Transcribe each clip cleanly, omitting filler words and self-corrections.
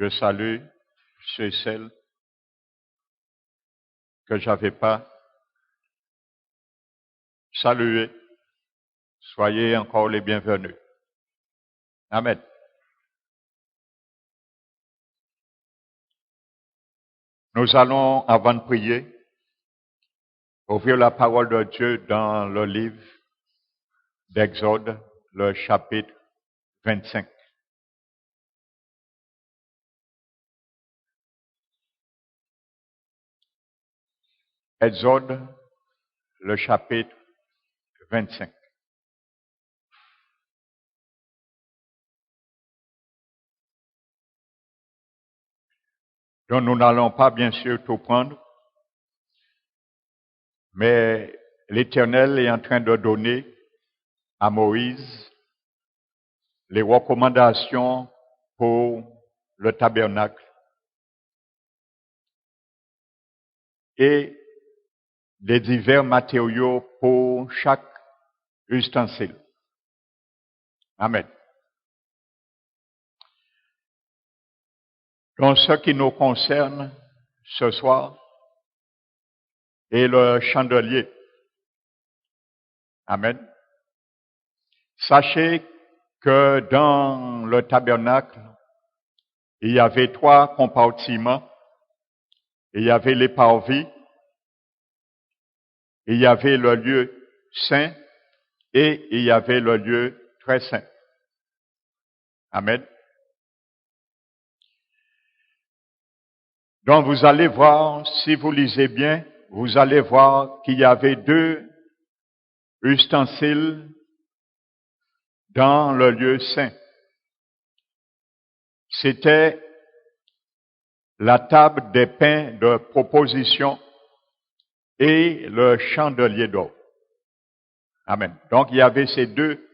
Je salue ceux et celles que j'avais pas salués. Soyez encore les bienvenus. Amen. Nous allons, avant de prier, ouvrir la parole de Dieu dans le livre d'Exode, le chapitre 25. Exode, le chapitre 25. Donc nous n'allons pas bien sûr tout prendre, mais l'Éternel est en train de donner à Moïse les recommandations pour le tabernacle et les divers matériaux pour chaque ustensile. Amen. Donc, ce qui nous concerne ce soir est le chandelier. Amen. Sachez que dans le tabernacle, il y avait 3 compartiments. Il y avait les parvis, il y avait le lieu saint et il y avait le lieu très saint. Amen. Donc vous allez voir, si vous lisez bien, vous allez voir qu'il y avait 2 ustensiles dans le lieu saint. C'était la table des pains de proposition et le chandelier d'or. Amen. Donc il y avait ces 2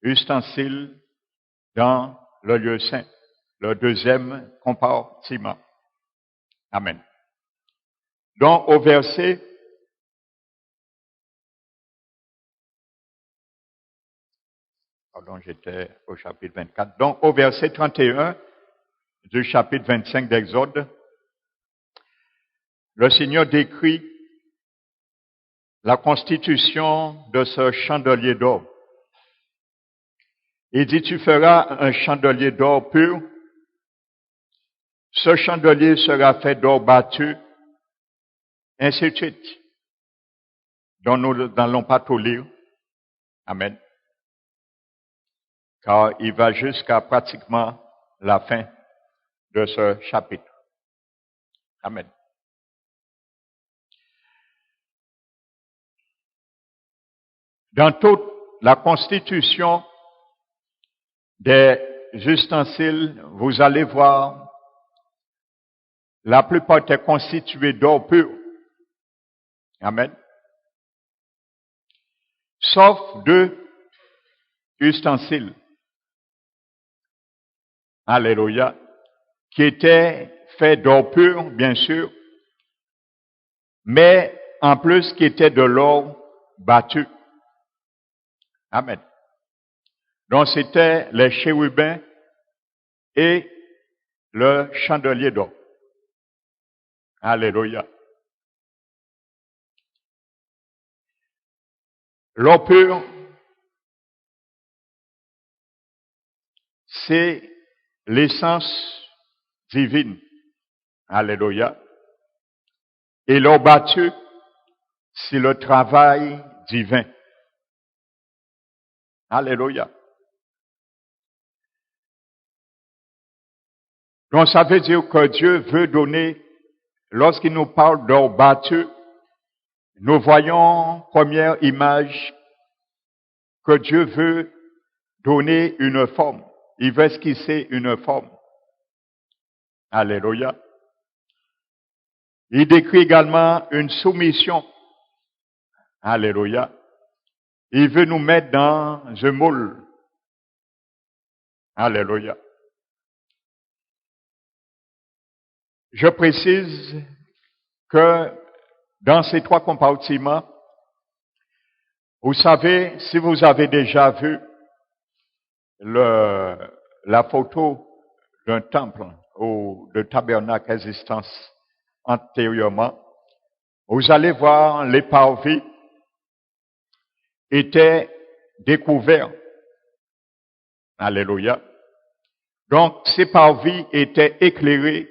ustensiles dans le lieu saint, le deuxième compartiment. Amen. Donc au verset j'étais au chapitre 24. Donc au verset 31 du chapitre 25 d'Exode, le Seigneur décrit la constitution de ce chandelier d'or. Il dit, tu feras un chandelier d'or pur. Ce chandelier sera fait d'or battu, ainsi de suite. Donc nous n'allons pas tout lire. Amen. Car il va jusqu'à pratiquement la fin de ce chapitre. Amen. Dans toute la constitution des ustensiles, vous allez voir, la plupart étaient constitués d'or pur. Amen. Sauf 2 ustensiles. Alléluia. Qui étaient faits d'or pur, bien sûr, mais en plus qui étaient de l'or battu. Amen. Donc c'était les chérubins et le chandelier d'or. Alléluia. L'or pur, c'est l'essence divine. Alléluia. Et l'or battu, c'est le travail divin. Alléluia. Donc ça veut dire que Dieu veut donner, lorsqu'il nous parle d'or battu, nous voyons, première image, que Dieu veut donner une forme. Il veut esquisser une forme. Alléluia. Il décrit également une soumission. Alléluia. Il veut nous mettre dans un moule. Alléluia. Je précise que dans ces 3 compartiments, vous savez, si vous avez déjà vu la photo d'un temple de tabernacle existence antérieurement, vous allez voir les parvis étaient découverts. Alléluia. Donc, ces parvis étaient éclairés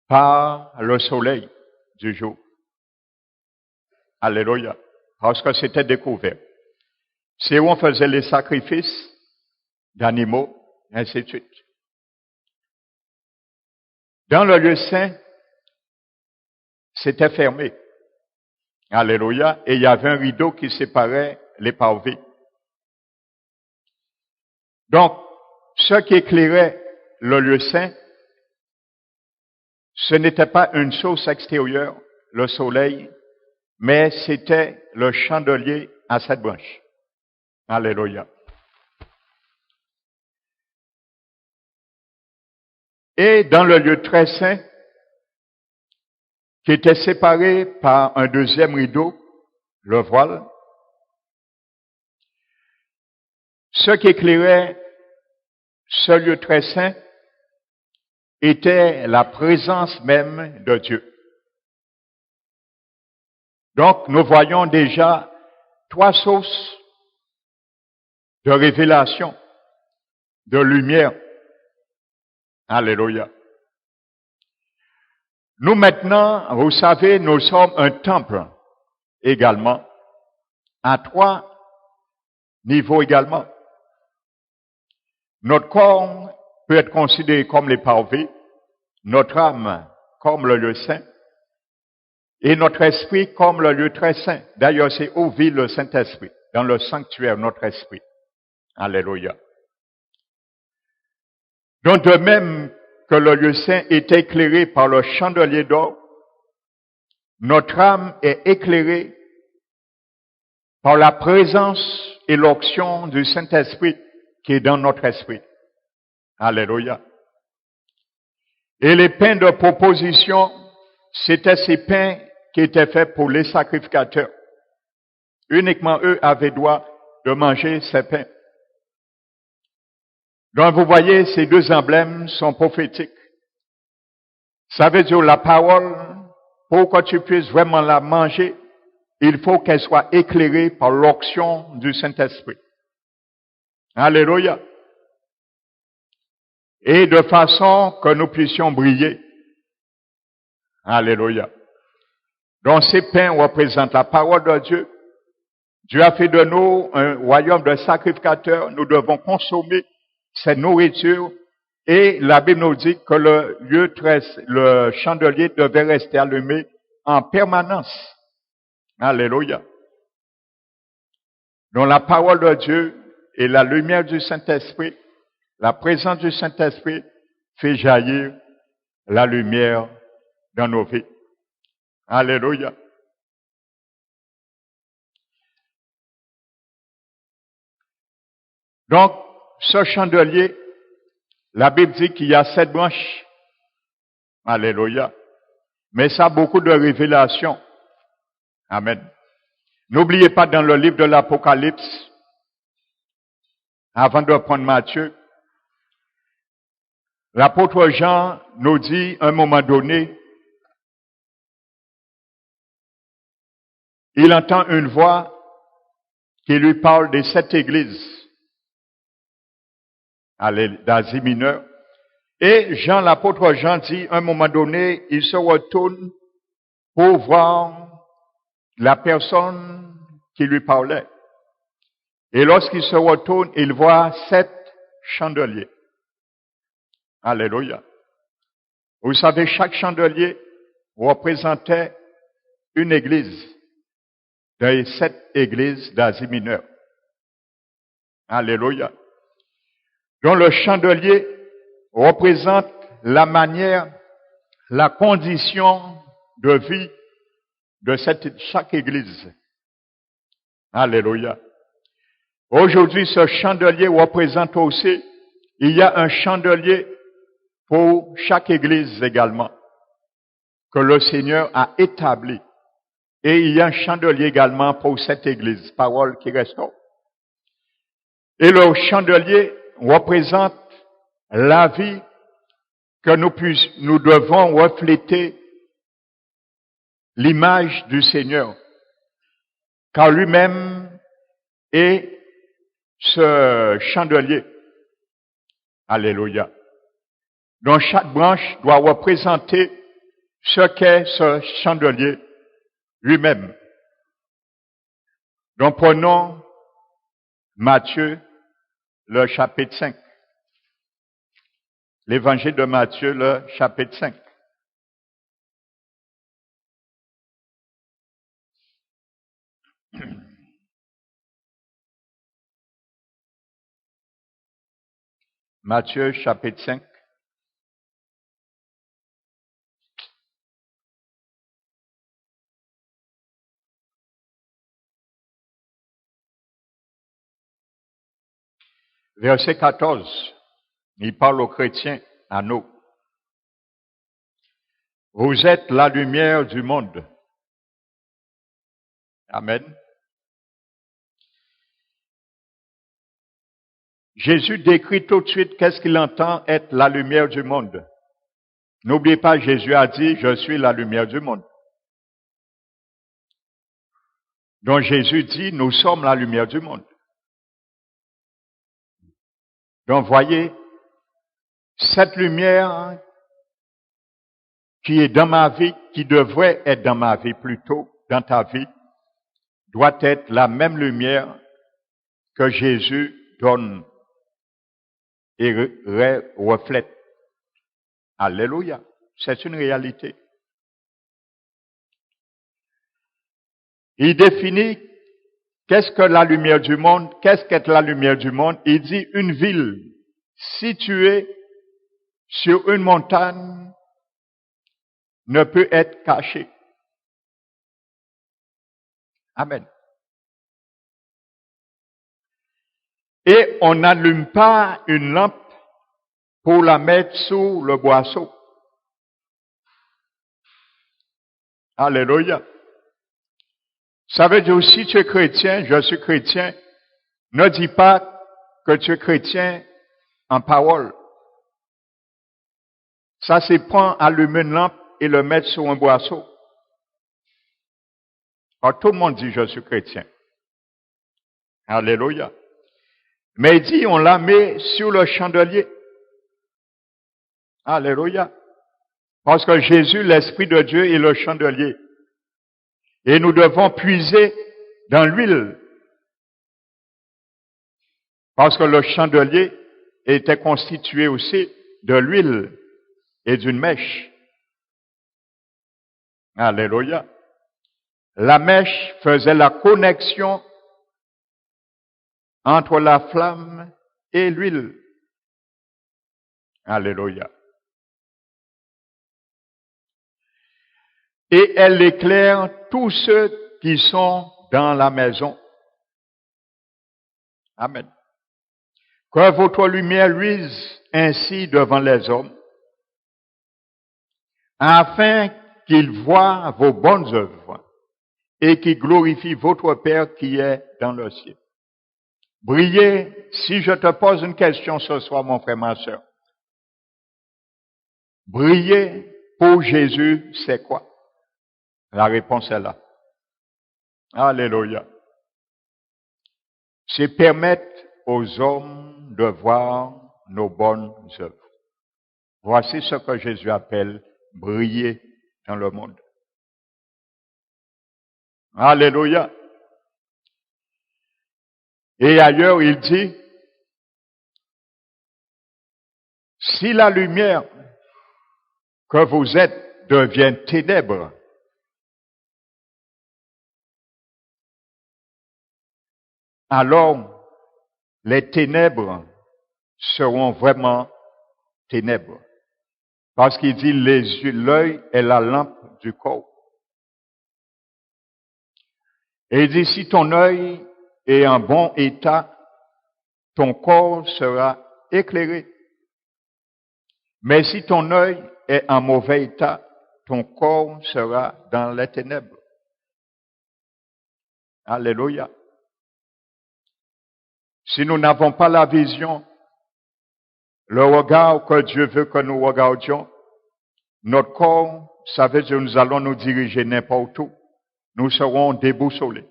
par le soleil du jour. Alléluia. Parce que c'était découvert. C'est où on faisait les sacrifices d'animaux, et ainsi de suite. Dans le lieu saint, c'était fermé. Alléluia. Et il y avait un rideau qui séparait les parvis. Donc, ce qui éclairait le lieu saint, ce n'était pas une source extérieure, le soleil, mais c'était le chandelier à 7 branches. Alléluia. Et dans le lieu très saint, qui était séparé par un deuxième rideau, le voile, ce qui éclairait ce lieu très saint était la présence même de Dieu. Donc, nous voyons déjà 3 sources de révélation, de lumière. Alléluia. Nous maintenant, vous savez, nous sommes un temple également, à 3 niveaux également. Notre corps peut être considéré comme les parvis, notre âme comme le lieu saint, et notre esprit comme le lieu très saint. D'ailleurs, c'est où vit le Saint-Esprit, dans le sanctuaire, notre esprit. Alléluia. Donc, de même que le lieu saint est éclairé par le chandelier d'or, notre âme est éclairée par la présence et l'onction du Saint-Esprit qui est dans notre esprit. Alléluia. Et les pains de proposition, c'était ces pains qui étaient faits pour les sacrificateurs. Uniquement eux avaient droit de manger ces pains. Donc vous voyez, ces 2 emblèmes sont prophétiques. Ça veut dire la parole, pour que tu puisses vraiment la manger, il faut qu'elle soit éclairée par l'onction du Saint-Esprit. Alléluia. Et de façon que nous puissions briller. Alléluia. Donc ces pains représentent la parole de Dieu. Dieu a fait de nous un royaume de sacrificateurs. Nous devons consommer cette nourriture. Et la Bible nous dit que le chandelier devait rester allumé en permanence. Alléluia. Donc la parole de Dieu et la lumière du Saint-Esprit, la présence du Saint-Esprit fait jaillir la lumière dans nos vies. Alléluia. Donc, ce chandelier, la Bible dit qu'il y a 7 branches. Alléluia. Mais ça a beaucoup de révélations. Amen. N'oubliez pas dans le livre de l'Apocalypse, avant de prendre Matthieu, l'apôtre Jean nous dit à un moment donné, il entend une voix qui lui parle des 7 églises d'Asie mineure. Et Jean, l'apôtre Jean dit, à un moment donné, il se retourne pour voir la personne qui lui parlait. Et lorsqu'il se retourne, il voit 7 chandeliers. Alléluia. Vous savez, chaque chandelier représentait une église, des 7 églises d'Asie mineure. Alléluia. Donc le chandelier représente la manière, la condition de vie de chaque église. Alléluia. Aujourd'hui, ce chandelier représente aussi, il y a un chandelier pour chaque église également, que le Seigneur a établi. Et il y a un chandelier également pour cette église, parole qui restaure. Et le chandelier représente la vie que nous devons refléter l'image du Seigneur, car lui-même est ce chandelier. Alléluia. Donc chaque branche doit représenter ce qu'est ce chandelier lui-même. Donc prenons Matthieu, le chapitre 5. L'évangile de Matthieu, le chapitre 5. Matthieu, chapitre 5. Verset 14. Il parle aux chrétiens, à nous. Vous êtes la lumière du monde. Amen. Jésus décrit tout de suite qu'est-ce qu'il entend être la lumière du monde. N'oubliez pas, Jésus a dit, je suis la lumière du monde. Donc Jésus dit, nous sommes la lumière du monde. Donc voyez, cette lumière qui est dans ma vie, qui devrait être dans ma vie plutôt, dans ta vie, doit être la même lumière que Jésus donne et reflète. Alléluia. C'est une réalité. Il définit qu'est-ce que la lumière du monde, qu'est-ce qu'est la lumière du monde. Il dit une ville située sur une montagne ne peut être cachée. Amen. Et on n'allume pas une lampe pour la mettre sous le boisseau. Alléluia. Ça veut dire si tu es chrétien, je suis chrétien, ne dis pas que tu es chrétien en parole. Ça, c'est prendre, allumer une lampe et le mettre sur un boisseau. Alors, tout le monde dit je suis chrétien. Alléluia. Mais il dit on la met sur le chandelier. Alléluia. Parce que Jésus, l'Esprit de Dieu, est le chandelier. Et nous devons puiser dans l'huile. Parce que le chandelier était constitué aussi de l'huile et d'une mèche. Alléluia. La mèche faisait la connexion entre la flamme et l'huile. Alléluia. Et elle éclaire tous ceux qui sont dans la maison. Amen. Que votre lumière luise ainsi devant les hommes, afin qu'ils voient vos bonnes œuvres et qu'ils glorifient votre Père qui est dans le ciel. Brillez, si je te pose une question ce soir, mon frère, ma soeur. Briller pour Jésus, c'est quoi? La réponse est là. Alléluia. C'est permettre aux hommes de voir nos bonnes œuvres. Voici ce que Jésus appelle briller dans le monde. Alléluia. Et ailleurs, il dit, si la lumière que vous êtes devient ténèbres, alors les ténèbres seront vraiment ténèbres. Parce qu'il dit l'œil est la lampe du corps. Et il dit si ton œil est en bon état, ton corps sera éclairé. Mais si ton œil est en mauvais état, ton corps sera dans les ténèbres. Alléluia. Si nous n'avons pas la vision, Le regard que Dieu veut que nous regardions, notre corps, ça veut dire que nous allons nous diriger n'importe où. Nous serons déboussolés.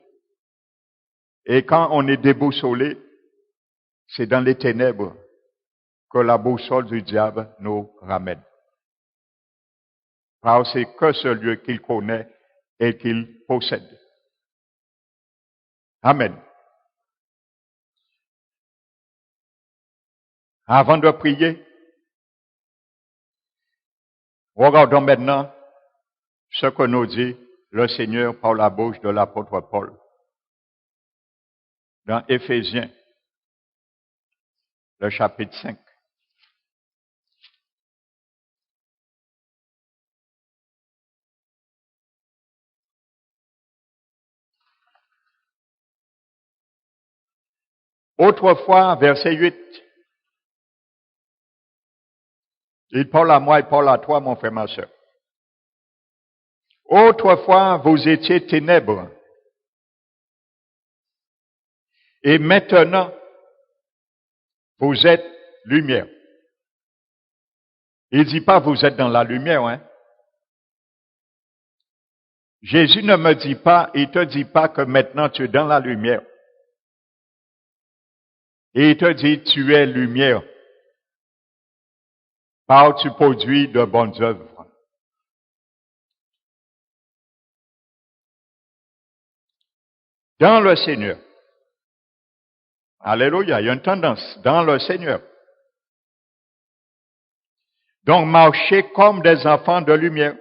Et quand on est déboussolé, c'est dans les ténèbres que la boussole du diable nous ramène. Parce que c'est que ce lieu qu'il connaît et qu'il possède. Amen. Avant de prier, regardons maintenant ce que nous dit le Seigneur par la bouche de l'apôtre Paul. Dans Éphésiens, le chapitre 5. Autrefois, verset 8, il parle à moi, il parle à toi, mon frère, ma soeur. Autrefois, vous étiez ténèbres. Et maintenant, vous êtes lumière. Il dit pas vous êtes dans la lumière, hein. Jésus ne me dit pas, il te dit pas que maintenant tu es dans la lumière. Et il te dit tu es lumière. Par tu produis de bonnes œuvres. Dans le Seigneur. Alléluia, il y a une tendance. Dans le Seigneur. Donc marchez comme des enfants de lumière.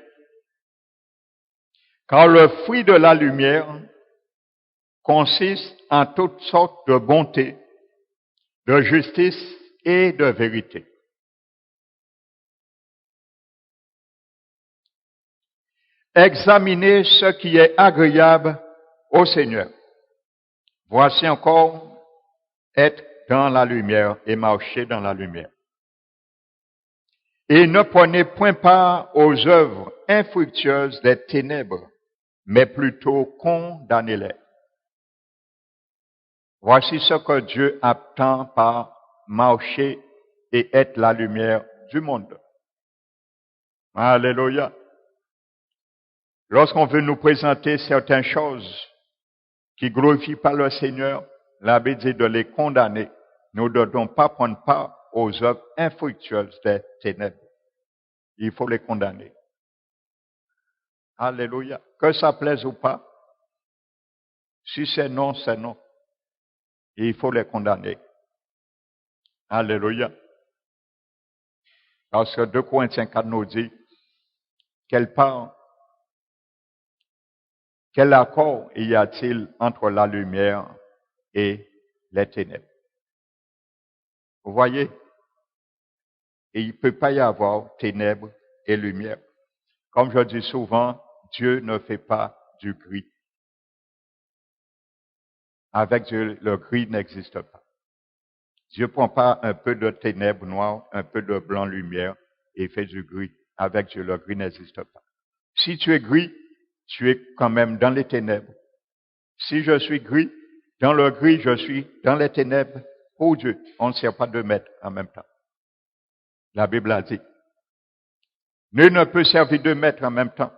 Car le fruit de la lumière consiste en toutes sortes de bonté, de justice et de vérité. Examinez ce qui est agréable au Seigneur. Voici encore être dans la lumière et marcher dans la lumière. Et ne prenez point part aux œuvres infructueuses des ténèbres, mais plutôt condamnez-les. Voici ce que Dieu attend par marcher et être la lumière du monde. Alléluia. Lorsqu'on veut nous présenter certaines choses qui glorifient pas le Seigneur, la Bible dit de les condamner. Nous ne devons pas prendre part aux œuvres infructueuses des ténèbres. Il faut les condamner. Alléluia. Que ça plaise ou pas, si c'est non, c'est non. Et il faut les condamner. Alléluia. Parce que 2 Corinthiens 4 nous dit, quel accord y a-t-il entre la lumière et les ténèbres? Vous voyez? Et il ne peut pas y avoir ténèbres et lumière. Comme je dis souvent, Dieu ne fait pas du gris. Avec Dieu, le gris n'existe pas. Dieu ne prend pas un peu de ténèbres noires, un peu de blanc lumière et fait du gris. Avec Dieu, le gris n'existe pas. Si tu es gris, tu es quand même dans les ténèbres. Si je suis gris, dans le gris, je suis dans les ténèbres. Pour Dieu, on ne sert pas deux maîtres en même temps. La Bible a dit. Nul ne peut servir deux maîtres en même temps.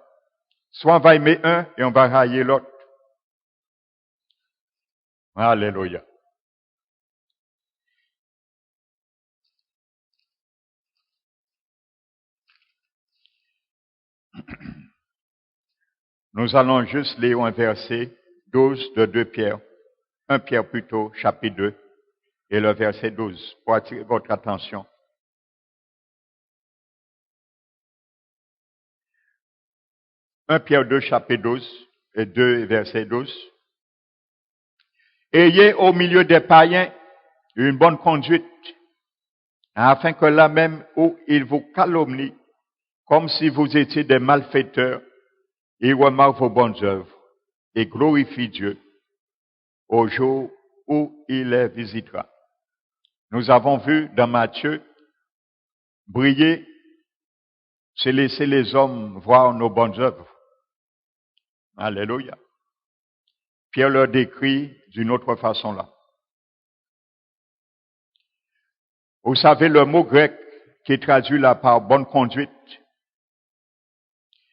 Soit on va aimer un et on va railler l'autre. Alléluia. Nous allons juste lire un verset 12 de 2 Pierre. 1 Pierre plutôt, chapitre 2, et le verset 12, pour attirer votre attention. Un Pierre 2, chapitre 12, et 2, verset 12. Ayez au milieu des païens une bonne conduite, afin que là même où ils vous calomnient, comme si vous étiez des malfaiteurs, ils remarquent vos bonnes œuvres et glorifient Dieu au jour où il les visitera. Nous avons vu dans Matthieu, briller, c'est laisser les hommes voir nos bonnes œuvres. Alléluia. Pierre le décrit d'une autre façon là. Vous savez, le mot grec qui traduit là par bonne conduite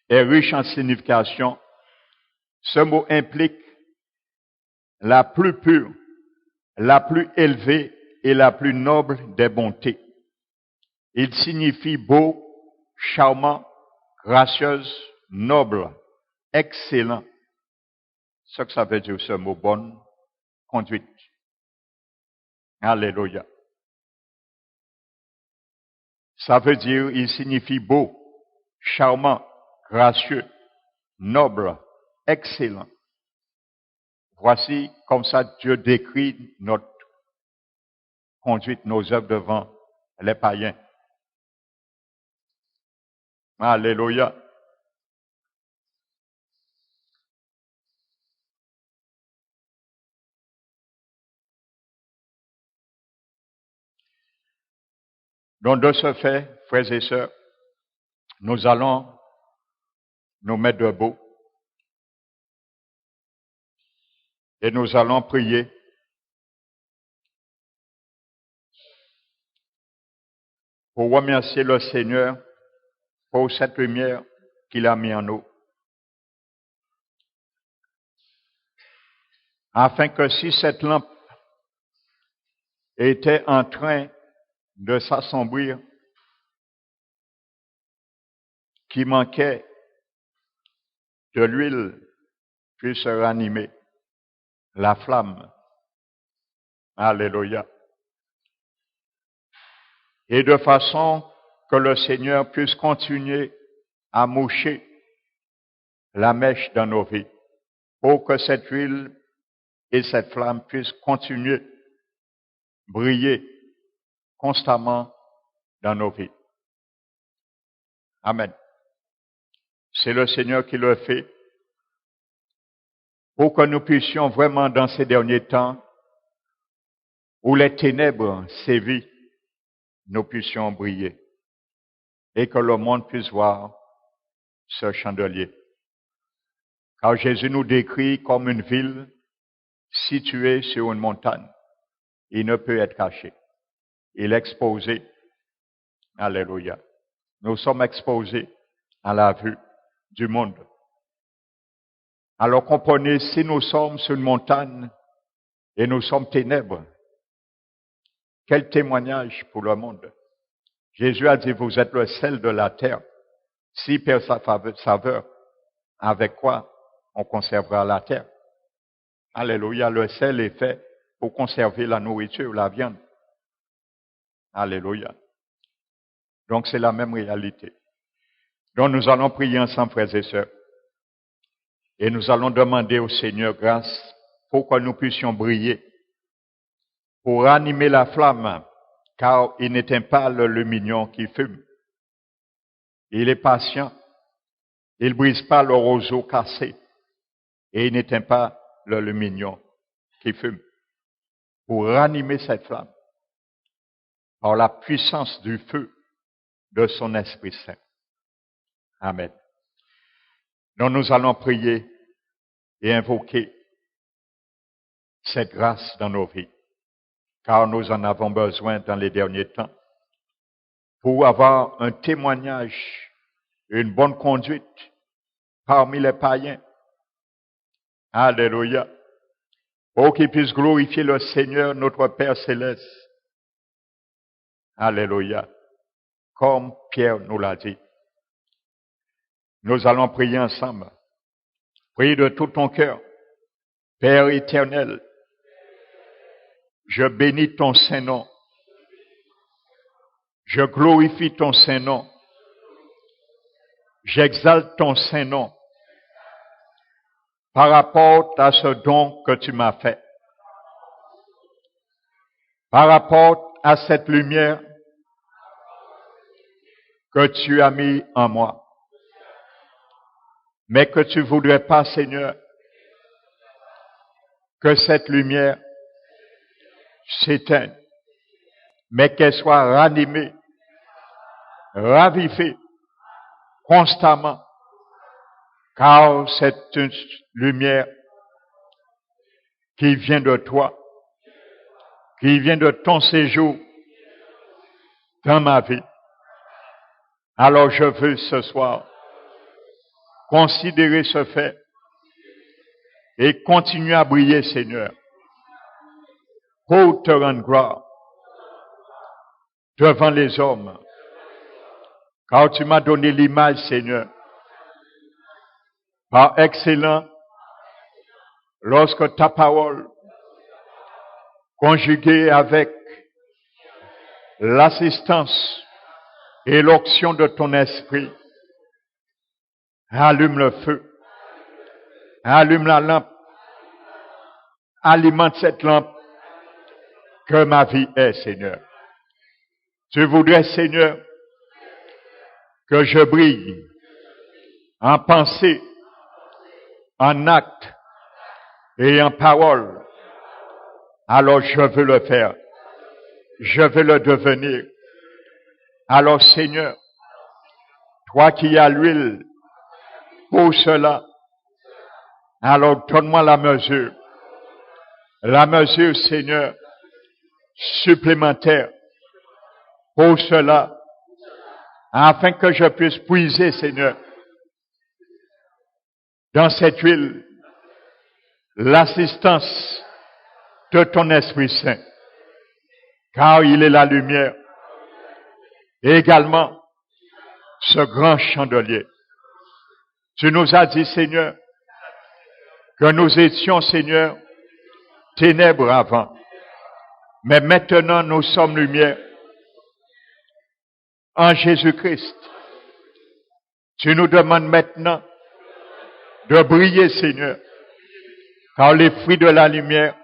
est riche en signification. Ce mot implique la plus pure, la plus élevée et la plus noble des bontés. Il signifie beau, charmant, gracieuse, noble, excellent. C'est ce que ça veut dire ce mot bonne conduite. Alléluia. Ça veut dire, il signifie beau, charmant, gracieux, noble, excellent. Voici comme ça Dieu décrit notre conduite, nos œuvres devant les païens. Alléluia. Donc de ce fait, frères et sœurs, nous allons nous mettre debout et nous allons prier pour remercier le Seigneur pour cette lumière qu'il a mis en nous. Afin que si cette lampe était en train de s'assombrir, qui manquait de l'huile, puisse ranimer la flamme. Alléluia. Et de façon que le Seigneur puisse continuer à moucher la mèche dans nos vies, pour que cette huile et cette flamme puissent continuer briller constamment dans nos vies. Amen. C'est le Seigneur qui le fait pour que nous puissions vraiment dans ces derniers temps où les ténèbres sévissent, nous puissions briller et que le monde puisse voir ce chandelier. Car Jésus nous décrit comme une ville située sur une montagne. Il ne peut être caché. Il est exposé. Alléluia. Nous sommes exposés à la vue du monde. Alors comprenez, si nous sommes sur une montagne et nous sommes ténèbres, quel témoignage pour le monde. Jésus a dit, vous êtes le sel de la terre. S'il perd sa saveur, avec quoi on conservera la terre? Alléluia, le sel est fait pour conserver la nourriture, la viande. Alléluia. Donc c'est la même réalité. Donc nous allons prier ensemble, frères et sœurs. Et nous allons demander au Seigneur grâce pour que nous puissions briller, pour ranimer la flamme, car il n'éteint pas le lumignon qui fume. Il est patient. Il ne brise pas le roseau cassé. Et il n'éteint pas le lumignon qui fume. Pour ranimer cette flamme, par la puissance du feu de son Esprit Saint. Amen. Donc nous allons prier et invoquer cette grâce dans nos vies, car nous en avons besoin dans les derniers temps, pour avoir un témoignage, une bonne conduite parmi les païens. Alléluia. Pour qu'ils puissent glorifier le Seigneur, notre Père céleste. Alléluia. Comme Pierre nous l'a dit. Nous allons prier ensemble. Prie de tout ton cœur. Père éternel, je bénis ton Saint-Nom. Je glorifie ton Saint-Nom. J'exalte ton Saint-Nom par rapport à ce don que tu m'as fait. Par rapport à cette lumière que tu as mis en moi. Mais que tu voudrais pas, Seigneur, que cette lumière s'éteigne, mais qu'elle soit ranimée, ravivée, constamment, car c'est une lumière qui vient de toi, qui vient de ton séjour dans ma vie. Alors je veux ce soir considérer ce fait et continuer à briller, Seigneur, pour te rendre gloire devant les hommes. Car tu m'as donné l'image, Seigneur, par excellent, lorsque ta parole, conjuguée avec l'assistance et l'onction de ton esprit, allume le feu, allume la lampe, alimente cette lampe que ma vie est, Seigneur. Tu voudrais, Seigneur, que je brille en pensée, en acte et en parole. Alors je veux le faire. Je veux le devenir. Alors Seigneur, toi qui as l'huile pour cela, alors donne-moi la mesure, Seigneur, supplémentaire pour cela, afin que je puisse puiser, Seigneur, dans cette huile, l'assistance de ton Esprit Saint, car il est la lumière, et également ce grand chandelier. Tu nous as dit, Seigneur, que nous étions, Seigneur, ténèbres avant, mais maintenant nous sommes lumière en Jésus-Christ. Tu nous demandes maintenant de briller, Seigneur, car les fruits de la lumière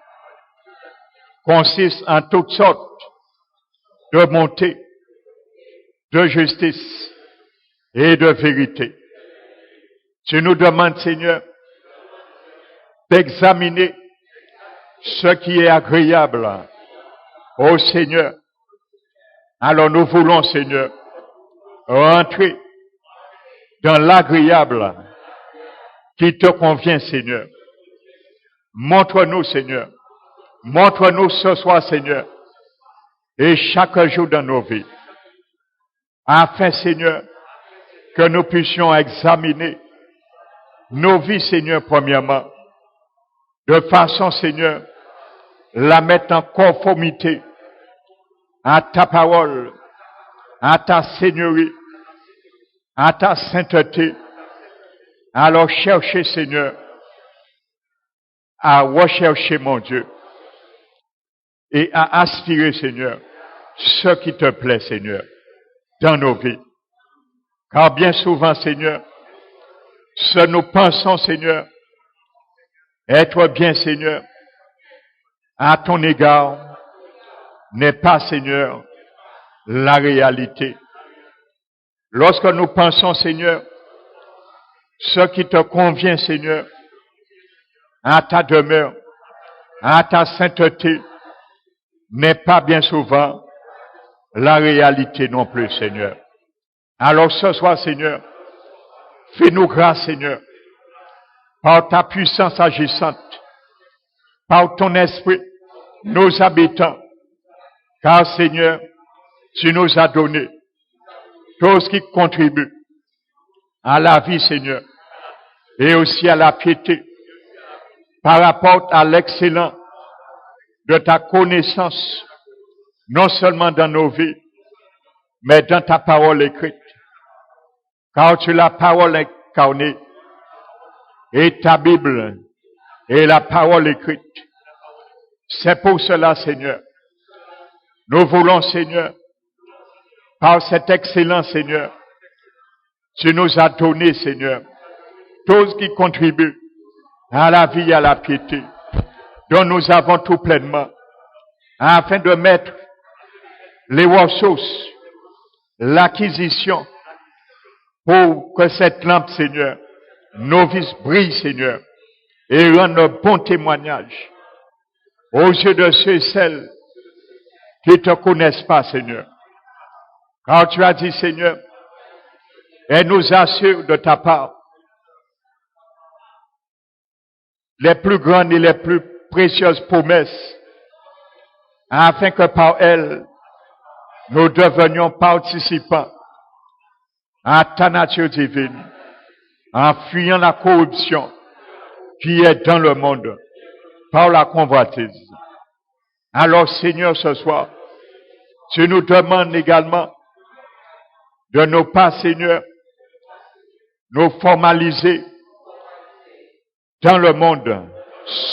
consistent en toutes sortes de bonté, de justice et de vérité. Tu nous demandes, Seigneur, d'examiner ce qui est agréable au Seigneur. Alors nous voulons, Seigneur, rentrer dans l'agréable qui te convient, Seigneur. Montre-nous, Seigneur. Montre-nous ce soir, Seigneur, et chaque jour dans nos vies, afin, Seigneur, que nous puissions examiner nos vies, Seigneur, premièrement, de façon, Seigneur, la mettre en conformité à ta parole, à ta seigneurie, à ta sainteté. Alors chercher, Seigneur, à rechercher, mon Dieu, et à aspirer, Seigneur, ce qui te plaît, Seigneur, dans nos vies. Car bien souvent, Seigneur, ce nous pensons, Seigneur, être bien, Seigneur, à ton égard, n'est pas, Seigneur, la réalité. Lorsque nous pensons, Seigneur, ce qui te convient, Seigneur, à ta demeure, à ta sainteté, n'est pas bien souvent la réalité non plus, Seigneur. Alors ce soir, Seigneur, fais-nous grâce, Seigneur, par ta puissance agissante, par ton esprit, nous habitants, car, Seigneur, tu nous as donné tout ce qui contribue à la vie, Seigneur, et aussi à la piété, par rapport à l'excellence de ta connaissance, non seulement dans nos vies, mais dans ta parole écrite. Car tu es la parole incarnée, et ta Bible est la parole écrite. C'est pour cela, Seigneur, nous voulons, Seigneur, par cette excellence, Seigneur, tu nous as donné, Seigneur, tout ce qui contribue à la vie et à la piété, dont nous avons tout pleinement, afin de mettre les ressources, l'acquisition, pour que cette lampe, Seigneur, nos vies brillent, Seigneur, et rende un bon témoignage aux yeux de ceux et celles qui ne te connaissent pas, Seigneur. Car tu as dit, Seigneur, et nous assure de ta part les plus grandes et les plus précieuses promesses, afin que par elles, nous devenions participants à ta nature divine, en fuyant la corruption qui est dans le monde par la convoitise. Alors, Seigneur, ce soir, tu nous demandes également de ne pas, Seigneur, nous formaliser dans le monde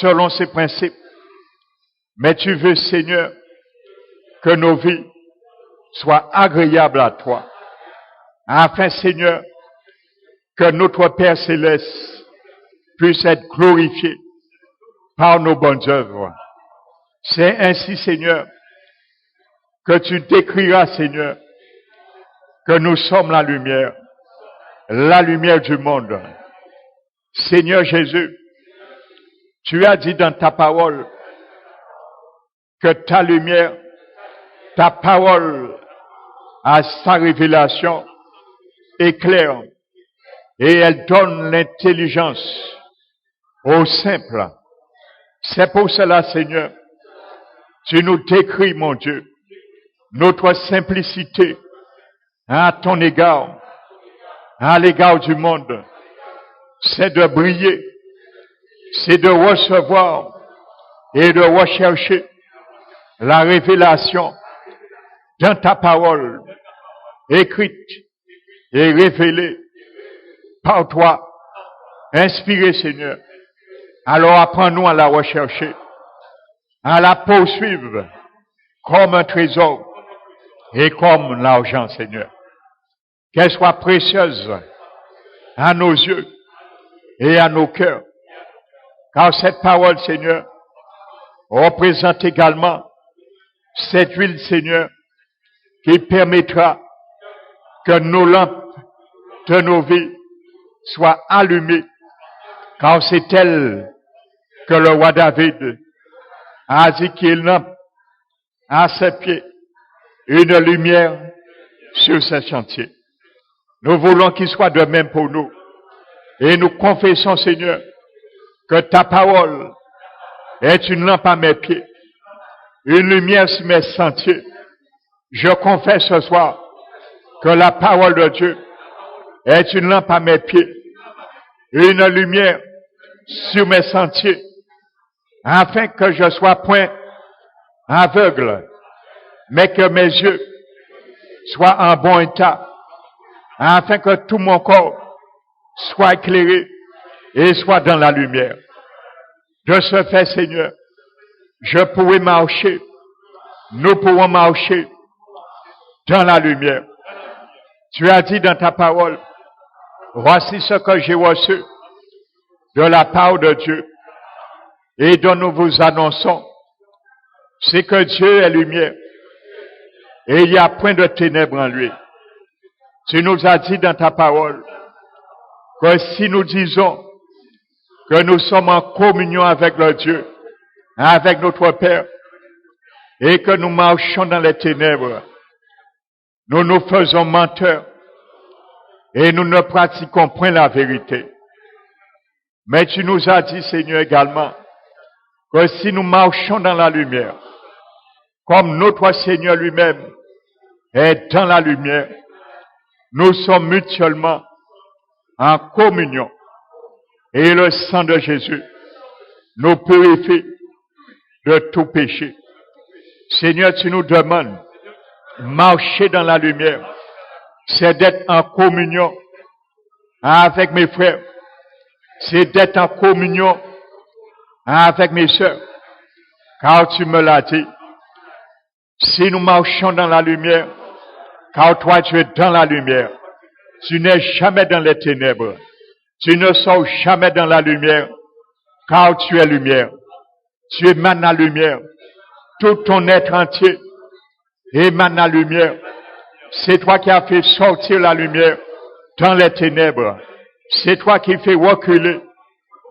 selon ces principes. Mais tu veux, Seigneur, que nos vies soient agréables à toi, afin, Seigneur, que notre Père céleste puisse être glorifié par nos bonnes œuvres. C'est ainsi, Seigneur, que tu décriras, Seigneur, que nous sommes la lumière du monde. Seigneur Jésus, tu as dit dans ta parole que ta lumière, ta parole à sa révélation est claire et elle donne l'intelligence aux simples. C'est pour cela, Seigneur, tu nous décris, mon Dieu, notre simplicité à ton égard, à l'égard du monde. C'est de briller, c'est de recevoir et de rechercher la révélation dans ta parole, écrite et révélée par toi, inspirée, Seigneur. Alors apprends-nous à la rechercher, à la poursuivre comme un trésor et comme l'argent, Seigneur. Qu'elle soit précieuse à nos yeux et à nos cœurs. Car cette parole, Seigneur, représente également cette huile, Seigneur, qui permettra que nos lampes de nos vies soient allumées, car c'est elle que le roi David a dit qu'il lampe à ses pieds une lumière sur ses chantiers. Nous voulons qu'il soit de même pour nous. Et nous confessons, Seigneur, que ta parole est une lampe à mes pieds, une lumière sur mes sentiers. Je confesse ce soir que la parole de Dieu est une lampe à mes pieds, une lumière sur mes sentiers, afin que je sois point aveugle, mais que mes yeux soient en bon état, afin que tout mon corps soit éclairé et soit dans la lumière. De ce fait, Seigneur, je pourrai marcher, nous pourrons marcher dans la lumière. Tu as dit dans ta parole, voici ce que j'ai reçu de la part de Dieu et dont nous vous annonçons, c'est que Dieu est lumière et il n'y a point de ténèbres en lui. Tu nous as dit dans ta parole que si nous disons que nous sommes en communion avec le Dieu, avec notre Père, et que nous marchons dans les ténèbres, nous nous faisons menteurs et nous ne pratiquons point la vérité. Mais tu nous as dit, Seigneur, également, que si nous marchons dans la lumière, comme notre Seigneur lui-même est dans la lumière, nous sommes mutuellement en communion. Et le sang de Jésus nous purifie de tout péché. Seigneur, tu nous demandes, marcher dans la lumière, c'est d'être en communion avec mes frères, c'est d'être en communion avec mes sœurs, car tu me l'as dit. Si nous marchons dans la lumière, car toi tu es dans la lumière, tu n'es jamais dans les ténèbres, tu ne sors jamais dans la lumière, car tu es lumière, tu émanes la lumière, tout ton être entier émane la lumière. C'est toi qui as fait sortir la lumière dans les ténèbres. C'est toi qui fais reculer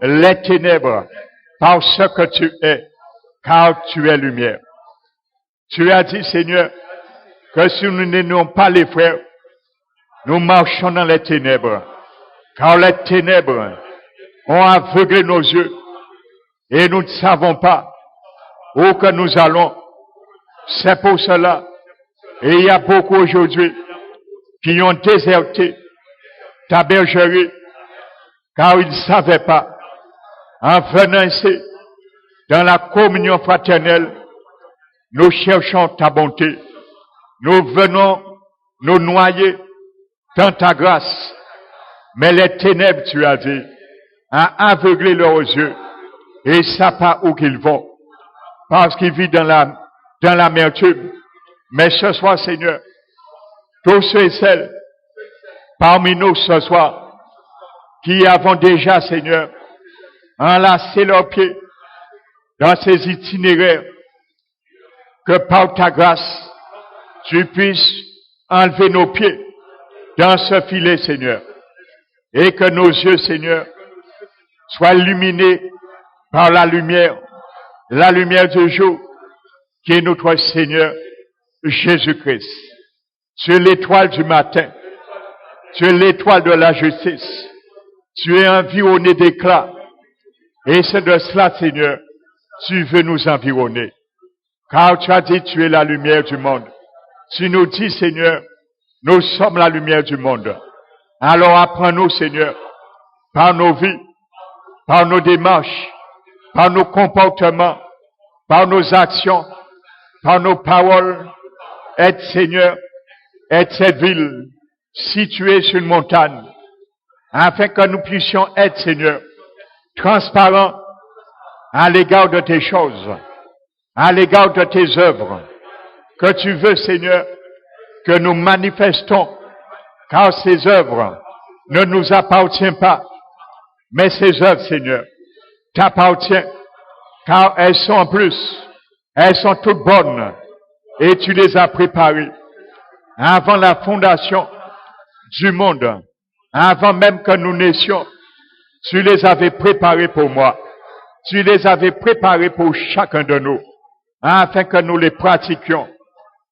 les ténèbres par ce que tu es, car tu es lumière. Tu as dit, Seigneur, que si nous n'aimions pas les frères, nous marchons dans les ténèbres, car les ténèbres ont aveuglé nos yeux et nous ne savons pas où que nous allons. C'est pour cela Et il y a beaucoup aujourd'hui qui ont déserté ta bergerie, car ils ne savaient pas, en venant ici, dans la communion fraternelle, nous cherchons ta bonté. Nous venons nous noyer dans ta grâce. Mais les ténèbres, tu as dit, ont aveuglé leurs yeux et ils ne savent pas où qu'ils vont. Parce qu'ils vivent dans l'amertume. Mais ce soir, Seigneur, tous ceux et celles parmi nous ce soir qui avons déjà, Seigneur, enlacé leurs pieds dans ces itinéraires, que par ta grâce, tu puisses enlever nos pieds dans ce filet, Seigneur, et que nos yeux, Seigneur, soient illuminés par la lumière du jour, qui est notre Seigneur Jésus-Christ. Tu es l'étoile du matin, tu es l'étoile de la justice, tu es environné d'éclat, et c'est de cela, Seigneur, tu veux nous environner. Car tu as dit, tu es la lumière du monde. Tu nous dis, Seigneur, nous sommes la lumière du monde. Alors apprends-nous, Seigneur, par nos vies, par nos démarches, par nos comportements, par nos actions, par nos paroles, être, Seigneur, être cette ville située sur une montagne, afin que nous puissions être, Seigneur, transparents à l'égard de tes choses, à l'égard de tes œuvres, que tu veux, Seigneur, que nous manifestons, car ces œuvres ne nous appartiennent pas, mais ces œuvres, Seigneur, t'appartiennent, car elles sont en plus, elles sont toutes bonnes, et tu les as préparées avant la fondation du monde, avant même que nous naissions, tu les avais préparées pour moi, tu les avais préparées pour chacun de nous, afin que nous les pratiquions.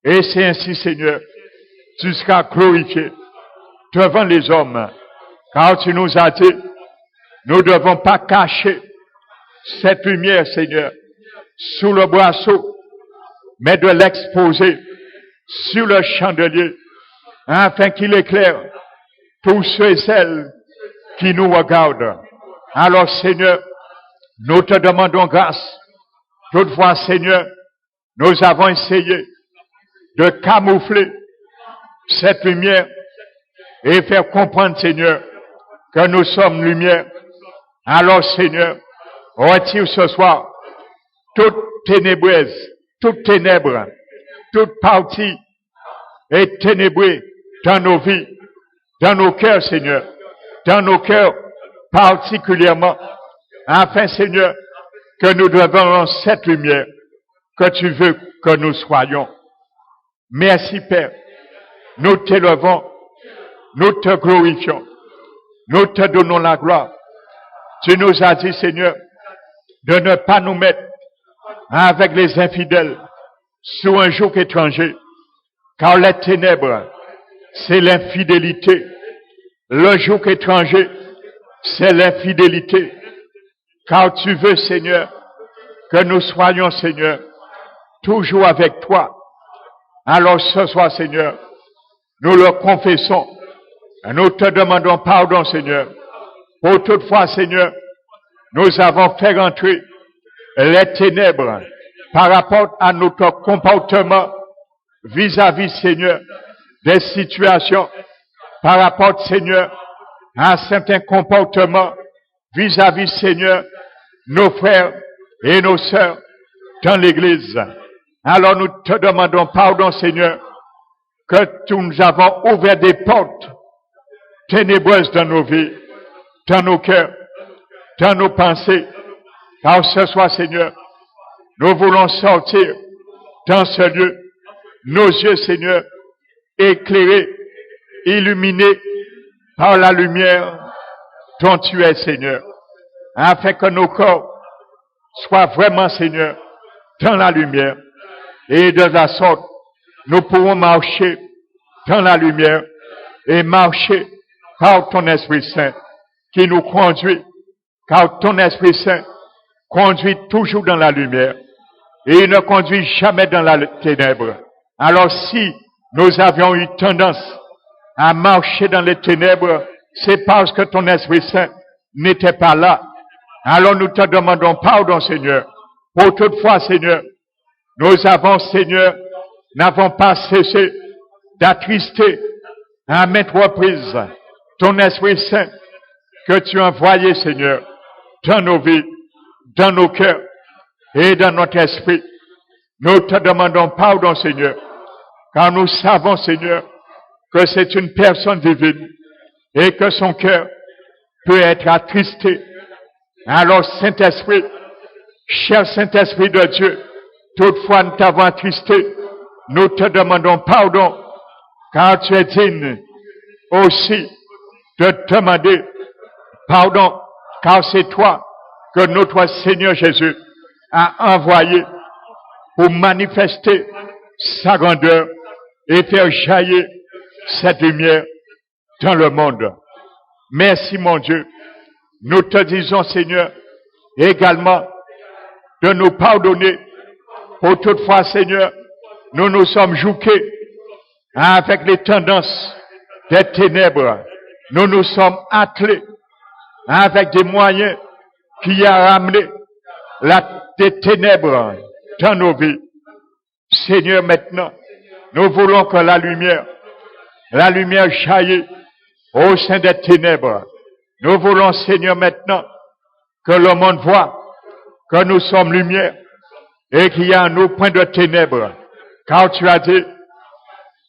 Et c'est ainsi, Seigneur, tu seras glorifié devant les hommes, car tu nous as dit, nous ne devons pas cacher cette lumière, Seigneur, sous le boisseau, mais de l'exposer sur le chandelier, afin qu'il éclaire tous ceux et celles qui nous regardent. Alors, Seigneur, nous te demandons grâce. Toutefois, Seigneur, nous avons essayé de camoufler cette lumière et faire comprendre, Seigneur, que nous sommes lumière. Alors, Seigneur, retire ce soir toute ténébreuse, toute ténèbre, toute partie est ténébrée dans nos vies, dans nos cœurs, Seigneur, dans nos cœurs particulièrement, afin, Seigneur, que nous devenons cette lumière que tu veux que nous soyons. Merci, Père. Nous t'élevons, nous te glorifions, nous te donnons la gloire. Tu nous as dit, Seigneur, de ne pas nous mettre avec les infidèles sous un joug étranger, car les ténèbres, c'est l'infidélité. Le joug étranger, c'est l'infidélité. Car tu veux, Seigneur, que nous soyons, Seigneur, toujours avec toi. Alors ce soir, Seigneur, nous le confessons. Et nous te demandons pardon, Seigneur. Pour toutefois, Seigneur, nous avons fait rentrer les ténèbres par rapport à notre comportement vis-à-vis, Seigneur, des situations, par rapport, Seigneur, à certains comportements vis-à-vis, Seigneur, nos frères et nos sœurs dans l'Église. Alors nous te demandons pardon, Seigneur, que nous avons ouvert des portes ténébreuses dans nos vies, dans nos cœurs, dans nos pensées. Car ce soir, Seigneur, nous voulons sortir dans ce lieu, nos yeux, Seigneur, éclairés, illuminés par la lumière dont tu es, Seigneur, afin que nos corps soient vraiment, Seigneur, dans la lumière. Et de la sorte, nous pourrons marcher dans la lumière et marcher par ton Esprit Saint qui nous conduit, car ton Esprit Saint conduit toujours dans la lumière et il ne conduit jamais dans la ténèbre. Alors si nous avions eu tendance à marcher dans les ténèbres, c'est parce que ton Esprit Saint n'était pas là. Alors nous te demandons pardon, Seigneur. Pour toutefois, Seigneur, nous avons, Seigneur, n'avons pas cessé d'attrister à maintes reprises ton Esprit Saint que tu as envoyé, Seigneur, dans nos vies, dans nos cœurs et dans notre esprit. Nous te demandons pardon, Seigneur, car nous savons, Seigneur, que c'est une personne divine et que son cœur peut être attristé. Alors, Saint-Esprit, cher Saint-Esprit de Dieu, toutefois nous t'avons attristé, nous te demandons pardon, car tu es digne aussi de demander pardon, car c'est toi que notre Seigneur Jésus a envoyé pour manifester sa grandeur et faire jaillir cette lumière dans le monde. Merci, mon Dieu. Nous te disons, Seigneur, également de nous pardonner pour toutefois, Seigneur, nous nous sommes jouqués avec les tendances des ténèbres. Nous nous sommes attelés avec des moyens qui a ramené des ténèbres dans nos vies. Seigneur, maintenant, nous voulons que la lumière jaillit au sein des ténèbres. Nous voulons, Seigneur, maintenant, que le monde voit que nous sommes lumière et qu'il y a en nous point de ténèbres. Car tu as dit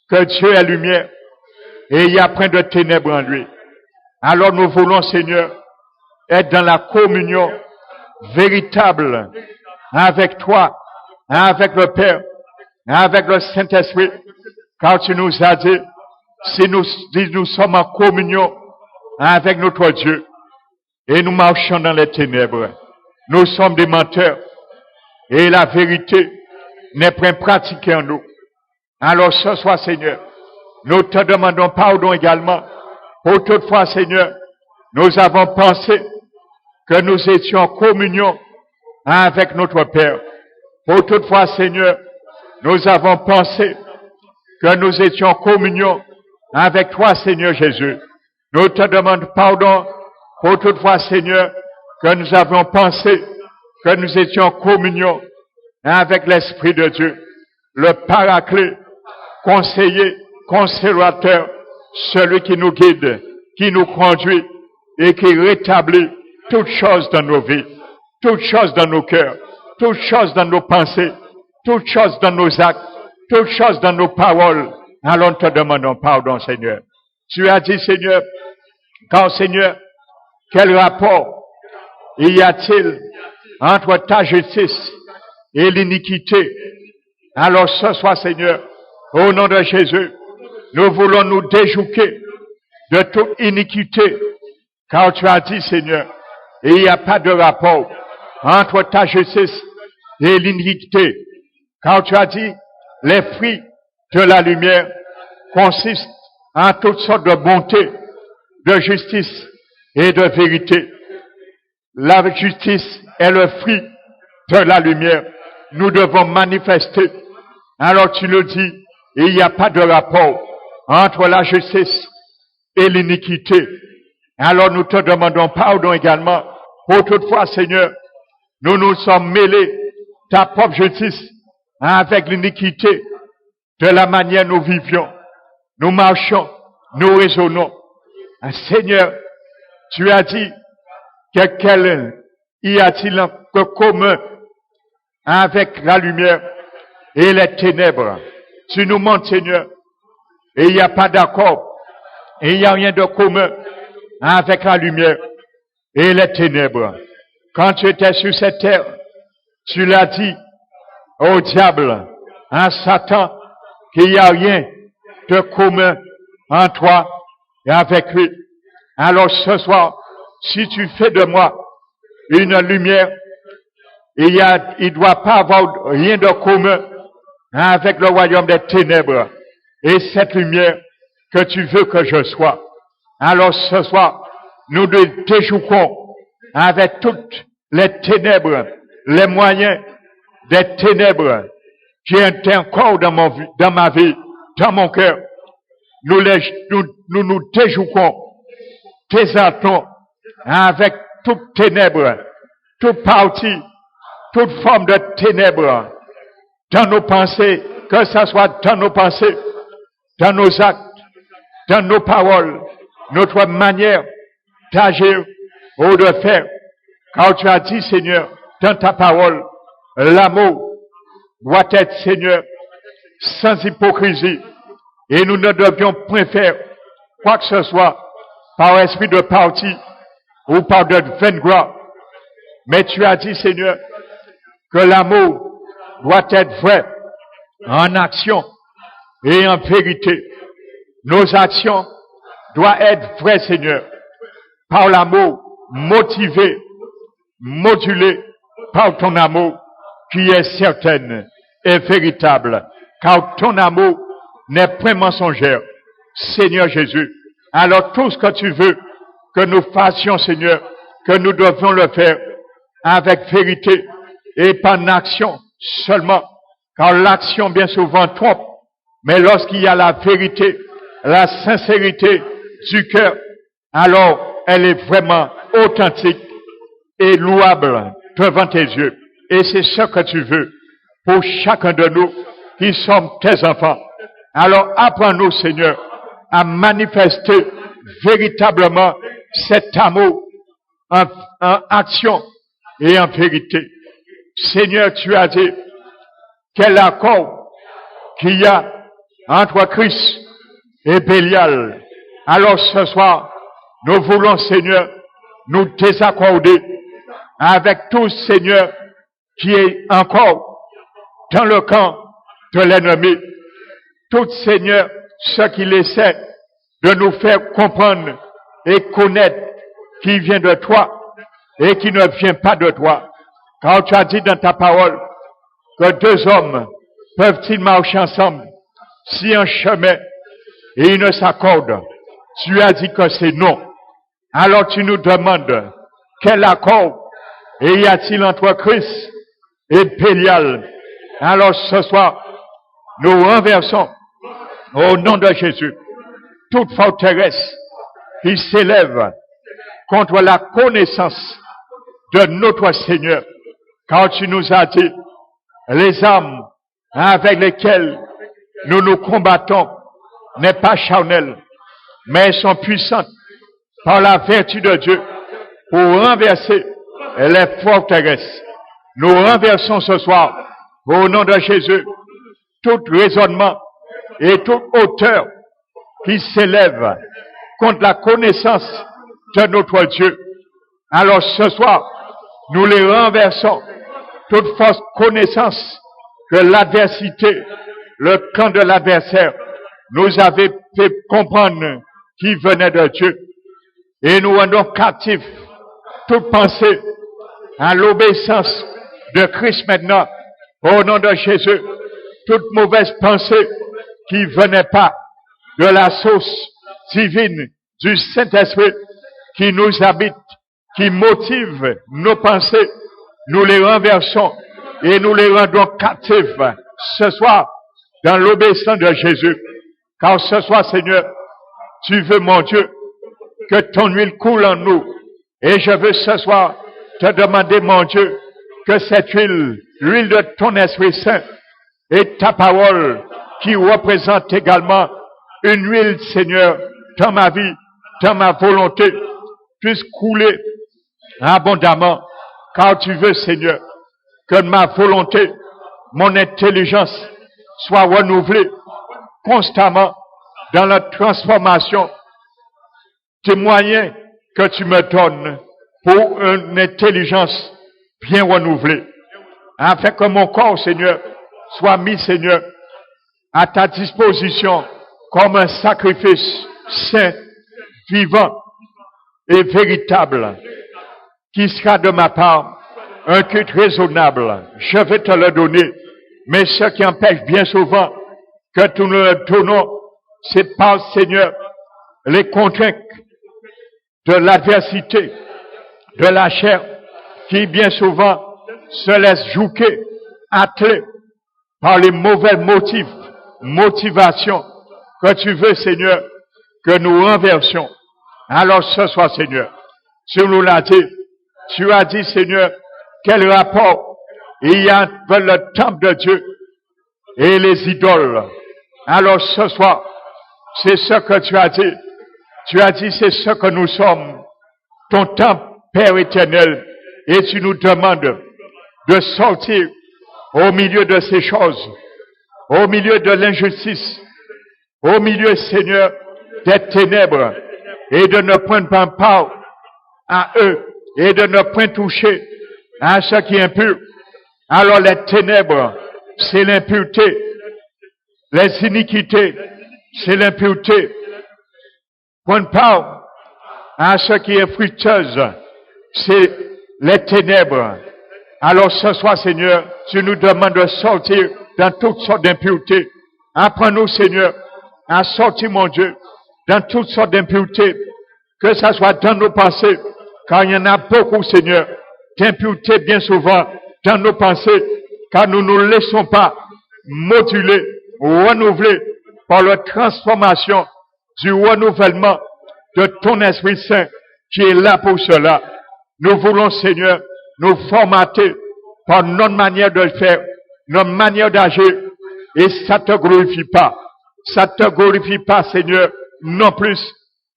que Dieu est lumière et il y a point de ténèbres en lui. Alors nous voulons, Seigneur, être dans la communion véritable avec toi, avec le Père, avec le Saint-Esprit, car tu nous as dit, si nous sommes en communion avec notre Dieu, et nous marchons dans les ténèbres, nous sommes des menteurs, et la vérité n'est point pratiquée en nous. Alors ce soir, Seigneur, nous te demandons pardon également, pour toutefois, Seigneur, nous avons pensé que nous étions en communion avec notre Père. Pour toutefois, Seigneur, nous avons pensé que nous étions en communion avec toi, Seigneur Jésus. Nous te demandons pardon pour toutefois, Seigneur, que nous avons pensé que nous étions en communion avec l'Esprit de Dieu, le Paraclet, conseiller, consolateur, celui qui nous guide, qui nous conduit et qui rétablit toutes choses dans nos vies, toutes choses dans nos cœurs, toutes choses dans nos pensées, toutes choses dans nos actes, toutes choses dans nos paroles. Alors nous te demandons pardon, Seigneur. Tu as dit, Seigneur, car Seigneur, quel rapport y a-t-il entre ta justice et l'iniquité? Alors ce soir, Seigneur, au nom de Jésus, nous voulons nous déjouquer de toute iniquité, car tu as dit, Seigneur, et il n'y a pas de rapport entre ta justice et l'iniquité, car tu as dit, les fruits de la lumière consistent en toutes sortes de bonté, de justice et de vérité. La justice est le fruit de la lumière. Nous devons manifester. Alors tu le dis, il n'y a pas de rapport entre la justice et l'iniquité. Alors nous te demandons pardon également. Pour toutefois, Seigneur, nous nous sommes mêlés ta propre justice avec l'iniquité de la manière nous vivions. Nous marchons, nous raisonnons. Seigneur, tu as dit quel y a-t-il de commun avec la lumière et les ténèbres? Tu nous montres, Seigneur, et il n'y a pas d'accord, et il n'y a rien de commun avec la lumière et les ténèbres. Quand tu étais sur cette terre, tu l'as dit au diable, à Satan, qu'il n'y a rien de commun en toi et avec lui. Alors ce soir, si tu fais de moi une lumière, il doit pas avoir rien de commun avec le royaume des ténèbres et cette lumière que tu veux que je sois. Alors ce soir, nous nous déjouquons avec toutes les ténèbres, les moyens des ténèbres qui étaient encore dans ma vie, dans mon cœur. Nous déjouquons, désartons avec toute ténèbre, toute partie, toute forme de ténèbres dans nos pensées, que ce soit dans nos pensées, dans nos actes, dans nos paroles, notre manière d'agir ou de faire. Car tu as dit, Seigneur, dans ta parole, l'amour doit être, Seigneur, sans hypocrisie. Et nous ne devions point faire quoi que ce soit par esprit de parti ou par de vaine gloire. Mais tu as dit, Seigneur, que l'amour doit être vrai en action et en vérité. Nos actions doivent être vraies, Seigneur, par l'amour, motivé, modulé par ton amour qui est certaine et véritable, car ton amour n'est point mensongère. Seigneur Jésus, alors tout ce que tu veux que nous fassions, Seigneur, que nous devons le faire avec vérité et pas en action seulement, car l'action bien souvent trompe, mais lorsqu'il y a la vérité, la sincérité du cœur, alors elle est vraiment authentique et louable devant tes yeux. Et c'est ce que tu veux pour chacun de nous qui sommes tes enfants. Alors apprends-nous, Seigneur, à manifester véritablement cet amour en action et en vérité. Seigneur, tu as dit quel accord qu'il y a entre Christ et Bélial. Alors ce soir, nous voulons, Seigneur, nous désaccorder avec tout, Seigneur, qui est encore dans le camp de l'ennemi. Tout, Seigneur, ce qu'il essaie de nous faire comprendre et connaître qui vient de toi et qui ne vient pas de toi. Car tu as dit dans ta parole que deux hommes peuvent-ils marcher ensemble si un chemin et ils ne s'accordent. Tu as dit que c'est non. Alors tu nous demandes quel accord y a-t-il entre Christ et Bélial. Alors ce soir, nous renversons au nom de Jésus toute forteresse qui s'élève contre la connaissance de notre Seigneur. Car tu nous as dit, les armes avec lesquelles nous nous combattons n'est pas charnelles, mais elles sont puissantes par la vertu de Dieu pour renverser les forteresses. Nous renversons ce soir, au nom de Jésus, tout raisonnement et toute hauteur qui s'élève contre la connaissance de notre Dieu. Alors ce soir, nous les renversons, toute fausse connaissance que l'adversité, le camp de l'adversaire, nous avait fait comprendre qui venait de Dieu. Et nous rendons captifs toute pensée à l'obéissance de Christ maintenant, au nom de Jésus, toute mauvaise pensée qui venait pas de la source divine du Saint-Esprit qui nous habite, qui motive nos pensées, nous les renversons et nous les rendons captifs ce soir dans l'obéissance de Jésus. Car ce soir, Seigneur, tu veux, mon Dieu, que ton huile coule en nous. Et je veux ce soir te demander, mon Dieu, que cette huile, l'huile de ton Esprit Saint et ta parole qui représente également une huile, Seigneur, dans ma vie, dans ma volonté, puisse couler abondamment. Car tu veux, Seigneur, que ma volonté, mon intelligence soit renouvelée constamment dans la transformation des moyens que tu me donnes pour une intelligence bien renouvelée, afin que mon corps, Seigneur, soit mis, Seigneur, à ta disposition comme un sacrifice saint, vivant et véritable, qui sera de ma part un culte raisonnable. Je vais te le donner, mais ce qui empêche bien souvent que nous le donnons, c'est par, Seigneur, les contraintes de l'adversité, de la chair, qui bien souvent se laisse jouquer, atteler par les mauvais motifs motivation que tu veux, Seigneur, que nous renversions. Alors ce soir, Seigneur, tu nous l'as dit. Tu as dit, Seigneur, quel rapport il y a entre le temple de Dieu et les idoles. Alors ce soir, c'est ce que tu as dit. Tu as dit, c'est ce que nous sommes. Ton temple, Père éternel, et tu nous demandes de sortir au milieu de ces choses, au milieu de l'injustice, au milieu, Seigneur, des ténèbres, et de ne prendre pas part à eux, et de ne point toucher à ce qui est impur. Alors les ténèbres, c'est l'impureté. Les iniquités, c'est l'impureté. Prendre part à ce qui est fructueuse, c'est les ténèbres. Alors ce soir, Seigneur, tu nous demandes de sortir dans toutes sortes d'impuretés. Apprends-nous, Seigneur, à sortir, mon Dieu, dans toutes sortes d'impuretés, que ça soit dans nos pensées, car il y en a beaucoup, Seigneur, d'impuretés bien souvent dans nos pensées, car nous ne nous laissons pas moduler, renouveler par la transformation du renouvellement de ton Esprit Saint qui est là pour cela. Nous voulons, Seigneur, nous formater par notre manière de le faire, notre manière d'agir, et ça te glorifie pas. Ça te glorifie pas, Seigneur, non plus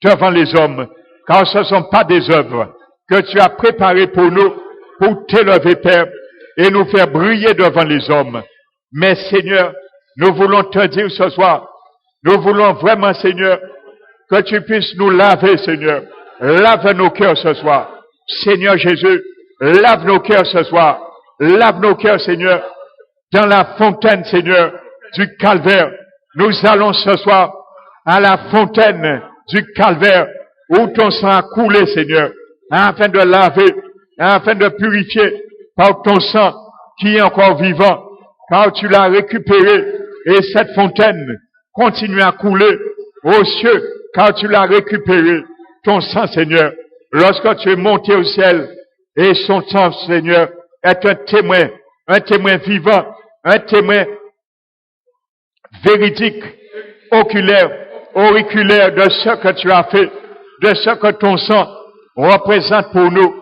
devant les hommes, car ce ne sont pas des œuvres que tu as préparées pour nous, pour t'élever, Père, et nous faire briller devant les hommes. Mais, Seigneur, nous voulons te dire ce soir, nous voulons vraiment, Seigneur, que tu puisses nous laver, Seigneur. Lave nos cœurs ce soir. Seigneur Jésus, lave nos cœurs ce soir. Lave nos cœurs, Seigneur, dans la fontaine, Seigneur, du calvaire. Nous allons ce soir à la fontaine du calvaire où ton sang a coulé, Seigneur, afin de laver, afin de purifier par ton sang qui est encore vivant, car tu l'as récupéré et cette fontaine continue à couler aux cieux, car tu l'as récupéré, ton sang, Seigneur, lorsque tu es monté au ciel, et son sang, Seigneur, est un témoin vivant, un témoin véridique, oculaire, auriculaire de ce que tu as fait, de ce que ton sang représente pour nous,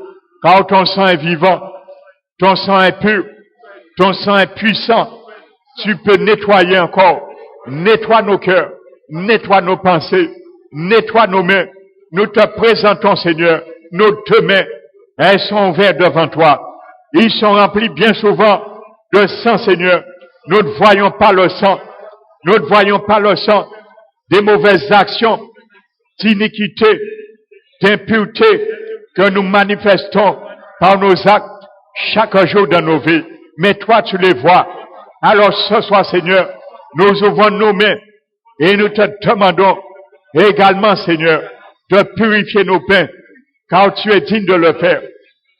car ton sang est vivant, ton sang est pur, ton sang est puissant. Tu peux nettoyer encore, nettoie nos cœurs, nettoie nos pensées, nettoie nos mains. Nous te présentons, Seigneur, nos deux mains, elles sont ouvertes devant toi. Ils sont remplis bien souvent de sang, Seigneur. Nous ne voyons pas le sang. Nous ne voyons pas le sang des mauvaises actions, d'iniquité, d'impureté que nous manifestons par nos actes chaque jour dans nos vies. Mais toi, tu les vois. Alors ce soir, Seigneur, nous ouvrons nos mains et nous te demandons également, Seigneur, de purifier nos pains, car tu es digne de le faire.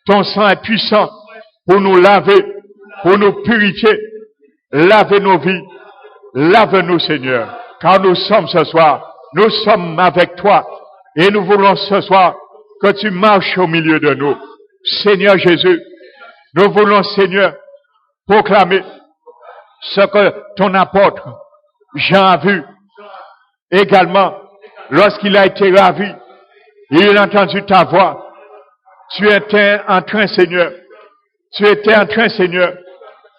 Ton sang est puissant pour nous laver, pour nous purifier, laver nos vies. Lave-nous, Seigneur, car nous sommes ce soir, nous sommes avec toi, et nous voulons ce soir que tu marches au milieu de nous. Seigneur Jésus, nous voulons, Seigneur, proclamer ce que ton apôtre Jean a vu également lorsqu'il a été ravi. Il a entendu ta voix. Tu étais en train, Seigneur,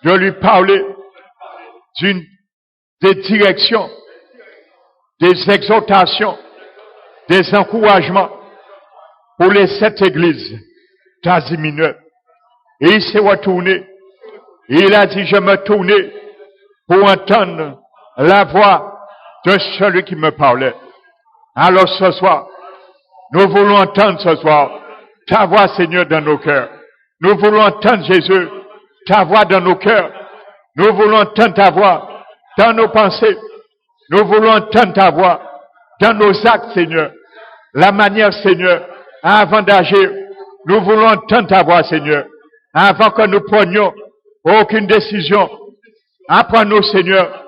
de lui parler des directions, des exhortations, des encouragements pour les 7 églises d'Asie mineure. Et il s'est retourné. Et il a dit, je me tournais pour entendre la voix de celui qui me parlait. Alors ce soir, nous voulons entendre ce soir ta voix, Seigneur, dans nos cœurs. Nous voulons entendre, Jésus, ta voix dans nos cœurs. Nous voulons entendre ta voix dans nos pensées. Nous voulons entendre ta voix dans nos actes, Seigneur. La manière, Seigneur, avant d'agir, nous voulons entendre ta voix, Seigneur. Avant que nous prenions aucune décision, apprends-nous, Seigneur,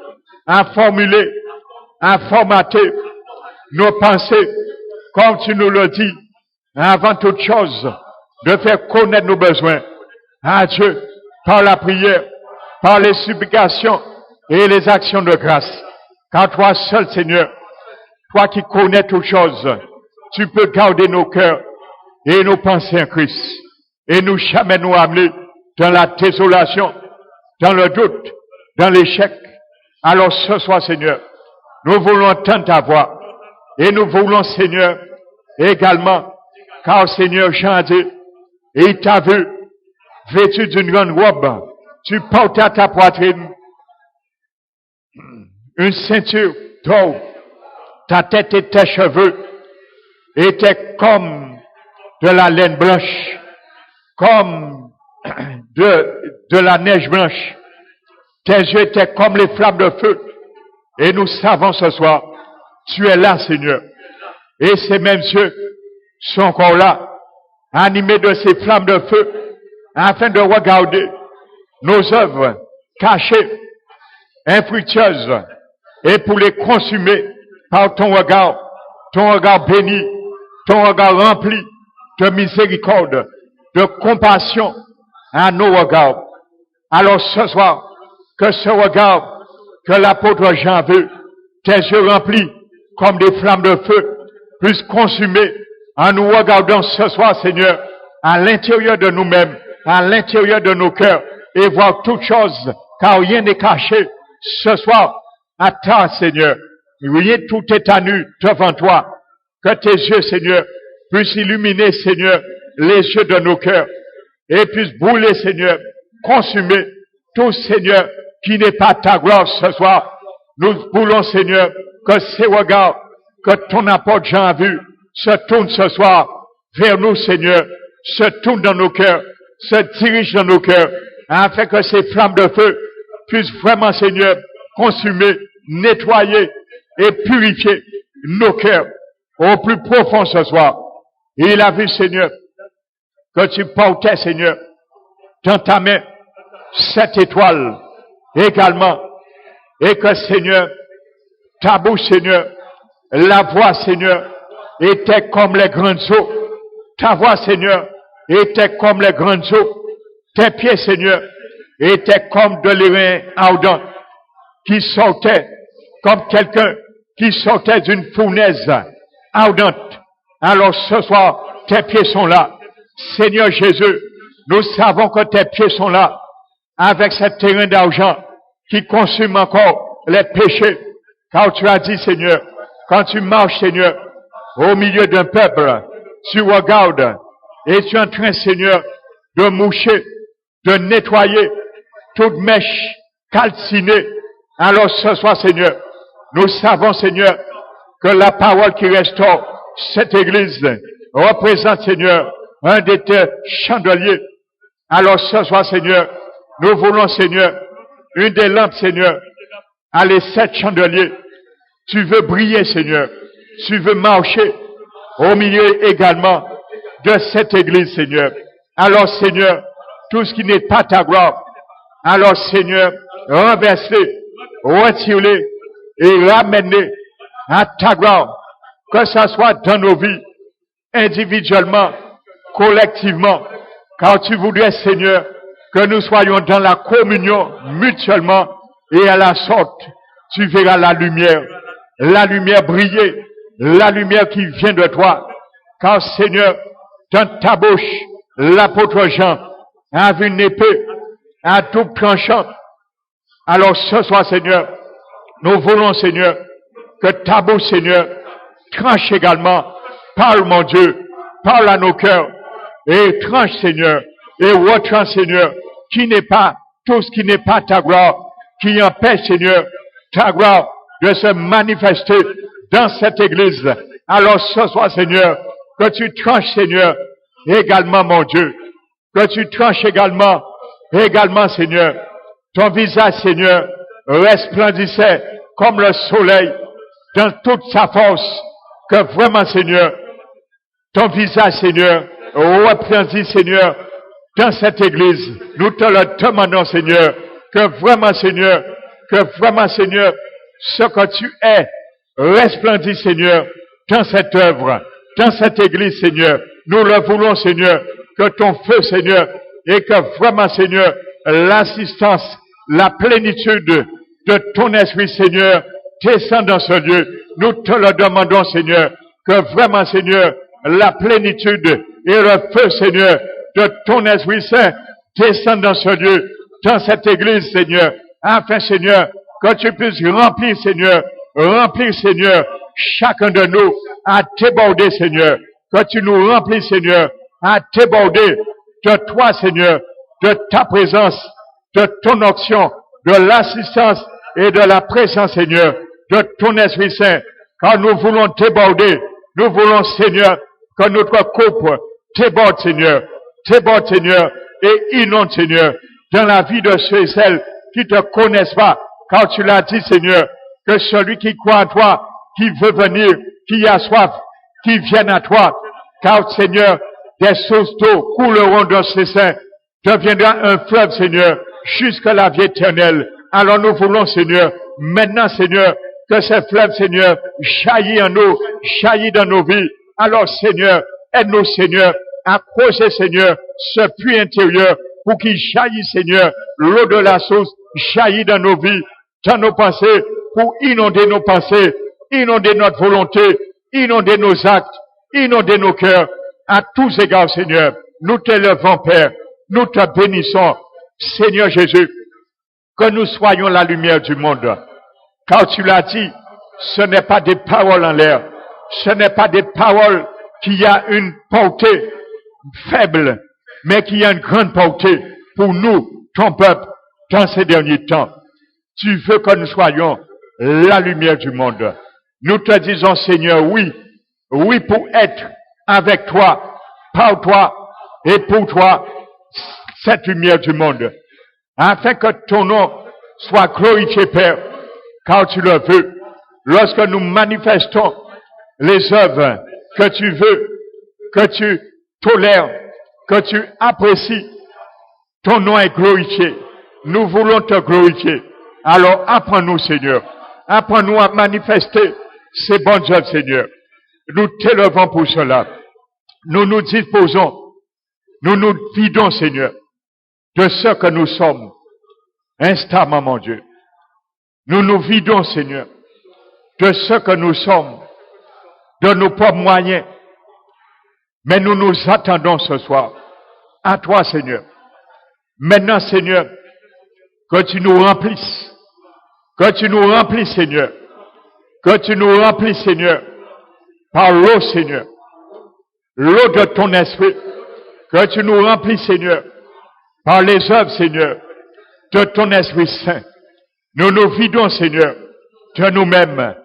à formuler, à formater nos pensées, comme tu nous le dis, avant toute chose, de faire connaître nos besoins à Dieu par la prière, par les supplications et les actions de grâce. Car toi seul, Seigneur, toi qui connais toutes choses, tu peux garder nos cœurs et nos pensées en Christ. Et nous jamais nous amener dans la désolation, dans le doute, dans l'échec. Alors ce soir, Seigneur, nous voulons entendre ta voix. Et nous voulons, Seigneur, également, car Seigneur, Jean a dit, et il t'a vu, vêtu d'une grande robe, tu portais à ta poitrine une ceinture d'or. Ta tête et tes cheveux étaient comme de la laine blanche, comme de la neige blanche. Tes yeux étaient comme les flammes de feu. Et nous savons ce soir, tu es là, Seigneur. Et ces mêmes yeux sont encore là, animés de ces flammes de feu, afin de regarder nos œuvres cachées, infructueuses, et pour les consumer par ton regard béni, ton regard rempli de miséricorde, de compassion à nos regards. Alors ce soir, que ce regard que l'apôtre Jean veut, tes yeux remplis comme des flammes de feu, puissent consumer en nous regardant ce soir, Seigneur, à l'intérieur de nous-mêmes, à l'intérieur de nos cœurs, et voir toutes choses, car rien n'est caché. Ce soir, attends, Seigneur, rien, tout est à nu devant toi. Que tes yeux, Seigneur, puissent illuminer, Seigneur, les yeux de nos cœurs, et puissent brûler, Seigneur, consumer tout, Seigneur, qui n'est pas ta gloire ce soir. Nous voulons, Seigneur, que ces regards que ton apôtre Jean a vus se tournent ce soir vers nous, Seigneur, se tournent dans nos cœurs, se dirigent dans nos cœurs, afin que ces flammes de feu puissent vraiment, Seigneur, consumer, nettoyer et purifier nos cœurs au plus profond ce soir. Et il a vu, Seigneur, que tu portais, Seigneur, dans ta main 7 étoiles également, et que, Seigneur, ta bouche, Seigneur, la voix, Seigneur, était comme les grandes eaux. Ta voix, Seigneur, était comme les grandes eaux. Tes pieds, Seigneur, étaient comme de l'airain ardent qui sortait comme quelqu'un qui sortait d'une fournaise ardente. Alors ce soir, tes pieds sont là. Seigneur Jésus, nous savons que tes pieds sont là, avec ce terrain d'argent qui consume encore les péchés. Car tu as dit, Seigneur, quand tu marches, Seigneur, au milieu d'un peuple, tu regardes et tu es en train, Seigneur, de moucher, de nettoyer toute mèche calcinée. Alors ce soir, Seigneur, nous savons, Seigneur, que la parole qui restaure cette église représente, Seigneur, un de tes chandeliers. Alors ce soir, Seigneur, nous voulons, Seigneur, une des lampes, Seigneur, à les 7 chandeliers. Tu veux briller, Seigneur. Tu veux marcher au milieu également de cette église, Seigneur. Alors, Seigneur, tout ce qui n'est pas ta gloire, alors, Seigneur, renverse-les, retire-les et ramène-les à ta gloire. Que ça soit dans nos vies, individuellement, collectivement, car tu voudrais, Seigneur, que nous soyons dans la communion mutuellement, et à la sorte, tu verras la lumière briller, la lumière qui vient de toi. Car, Seigneur, dans ta bouche, l'apôtre Jean a vu une épée à double tranchant. Alors ce soir, Seigneur, nous voulons, Seigneur, que ta bouche, Seigneur, tranche également. Parle, mon Dieu, parle à nos cœurs, et tranche, Seigneur, et retranche, Seigneur, qui n'est pas, tout ce qui n'est pas ta gloire, qui empêche, Seigneur, ta gloire de se manifester dans cette église. Alors ce soir, Seigneur, que tu tranches, Seigneur, également, mon Dieu, que tu tranches également, Seigneur, ton visage, Seigneur, resplendissait comme le soleil dans toute sa force, que vraiment, Seigneur, ton visage, Seigneur, resplendit, Seigneur, dans cette église. Nous te le demandons, Seigneur, que vraiment, Seigneur, ce que tu es, resplendit, Seigneur, dans cette œuvre, dans cette église, Seigneur. Nous le voulons, Seigneur, que ton feu, Seigneur, et que vraiment, Seigneur, l'assistance, la plénitude de ton esprit, Seigneur, descends dans ce lieu. Nous te le demandons, Seigneur, que vraiment, Seigneur, la plénitude et le feu, Seigneur, de ton Esprit Saint descendent dans ce lieu, dans cette église, Seigneur, afin, Seigneur, que tu puisses remplir, Seigneur, chacun de nous à déborder, Seigneur, que tu nous remplis, Seigneur, à déborder de toi, Seigneur, de ta présence, de ton onction, de l'assistance et de la présence, Seigneur, de ton Esprit Saint, car nous voulons déborder, nous voulons, Seigneur, que notre coupe déborde, Seigneur, et inonde, Seigneur, dans la vie de ceux et celles qui te connaissent pas, car tu l'as dit, Seigneur, que celui qui croit en toi, qui veut venir, qui a soif, qui vienne à toi, car, Seigneur, des sources d'eau couleront dans ces saints, deviendra un fleuve, Seigneur, jusqu'à la vie éternelle. Alors nous voulons, Seigneur, maintenant, Seigneur, que ce fleuve, Seigneur, jaillit en nous, jaillit dans nos vies. Alors, Seigneur, aide-nous, Seigneur, à creuser, Seigneur, ce puits intérieur, pour qu'il jaillisse, Seigneur, l'eau de la source, jaillit dans nos vies, dans nos pensées, pour inonder nos pensées, inonder notre volonté, inonder nos actes, inonder nos cœurs, à tous égards, Seigneur. Nous t'élevons, Père, nous te bénissons, Seigneur Jésus, que nous soyons la lumière du monde. Car tu l'as dit, ce n'est pas des paroles en l'air, ce n'est pas des paroles qui a une portée faible, mais qui a une grande portée pour nous, ton peuple, dans ces derniers temps. Tu veux que nous soyons la lumière du monde. Nous te disons, Seigneur, oui, oui pour être avec toi, par toi et pour toi, cette lumière du monde, afin que ton nom soit glorifié, Père, car tu le veux. Lorsque nous manifestons les œuvres que tu veux, que tu tolères, que tu apprécies, ton nom est glorifié. Nous voulons te glorifier. Alors apprends-nous, Seigneur. Apprends-nous à manifester ces bonnes œuvres, Seigneur. Nous t'élevons pour cela. Nous nous disposons. Nous nous vidons, Seigneur, de ce que nous sommes instamment, mon Dieu. Nous nous vidons, Seigneur, de ce que nous sommes, de nos propres moyens. Mais nous nous attendons ce soir à toi, Seigneur. Maintenant, Seigneur, que tu nous remplisses. Que tu nous remplisses, Seigneur. Que tu nous remplisses, Seigneur, par l'eau, Seigneur. L'eau de ton esprit. Que tu nous remplisses, Seigneur, par les œuvres, Seigneur, de ton Esprit Saint. Nous nous vidons, Seigneur, de nous-mêmes.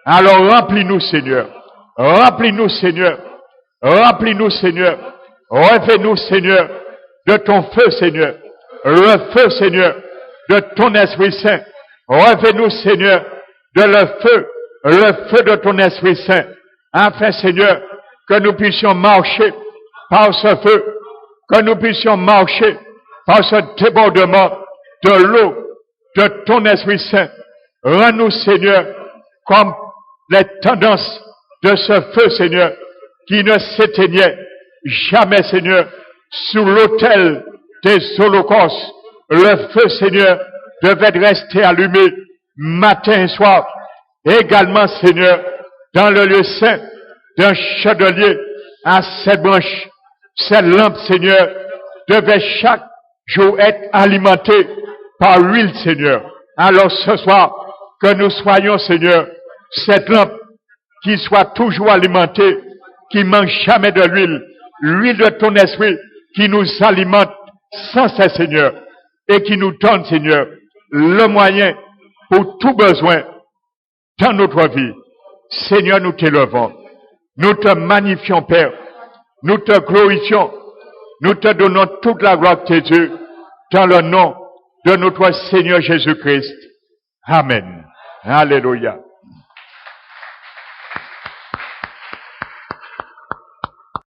Alors remplis-nous, Seigneur. Remplis-nous, Seigneur. Remplis-nous, Seigneur. Revêt-nous, Seigneur, de ton feu, Seigneur. Le feu, Seigneur, de ton Esprit Saint. Revêt-nous, Seigneur, de le feu de ton Esprit Saint. Afin, Seigneur, que nous puissions marcher par ce feu, que nous puissions marcher par ce débordement de l'eau de ton Esprit Saint. Rends-nous, Seigneur, comme les tendances de ce feu, Seigneur, qui ne s'éteignait jamais, Seigneur, sur l'autel des holocaustes. Le feu, Seigneur, devait rester allumé matin et soir. Également, Seigneur, dans le lieu saint d'un chandelier à 7 branches. Cette lampe, Seigneur, devait chaque jour être alimentée par l'huile, Seigneur. Alors ce soir, que nous soyons, Seigneur, cette lampe qui soit toujours alimentée, qui manque jamais de l'huile de ton esprit qui nous alimente sans cesse, Seigneur, et qui nous donne, Seigneur, le moyen pour tout besoin dans notre vie. Seigneur, nous t'élevons. Nous te magnifions, Père. Nous te glorifions. Nous te donnons toute la gloire de Dieu dans le nom de notre Seigneur Jésus-Christ. Amen. Alléluia.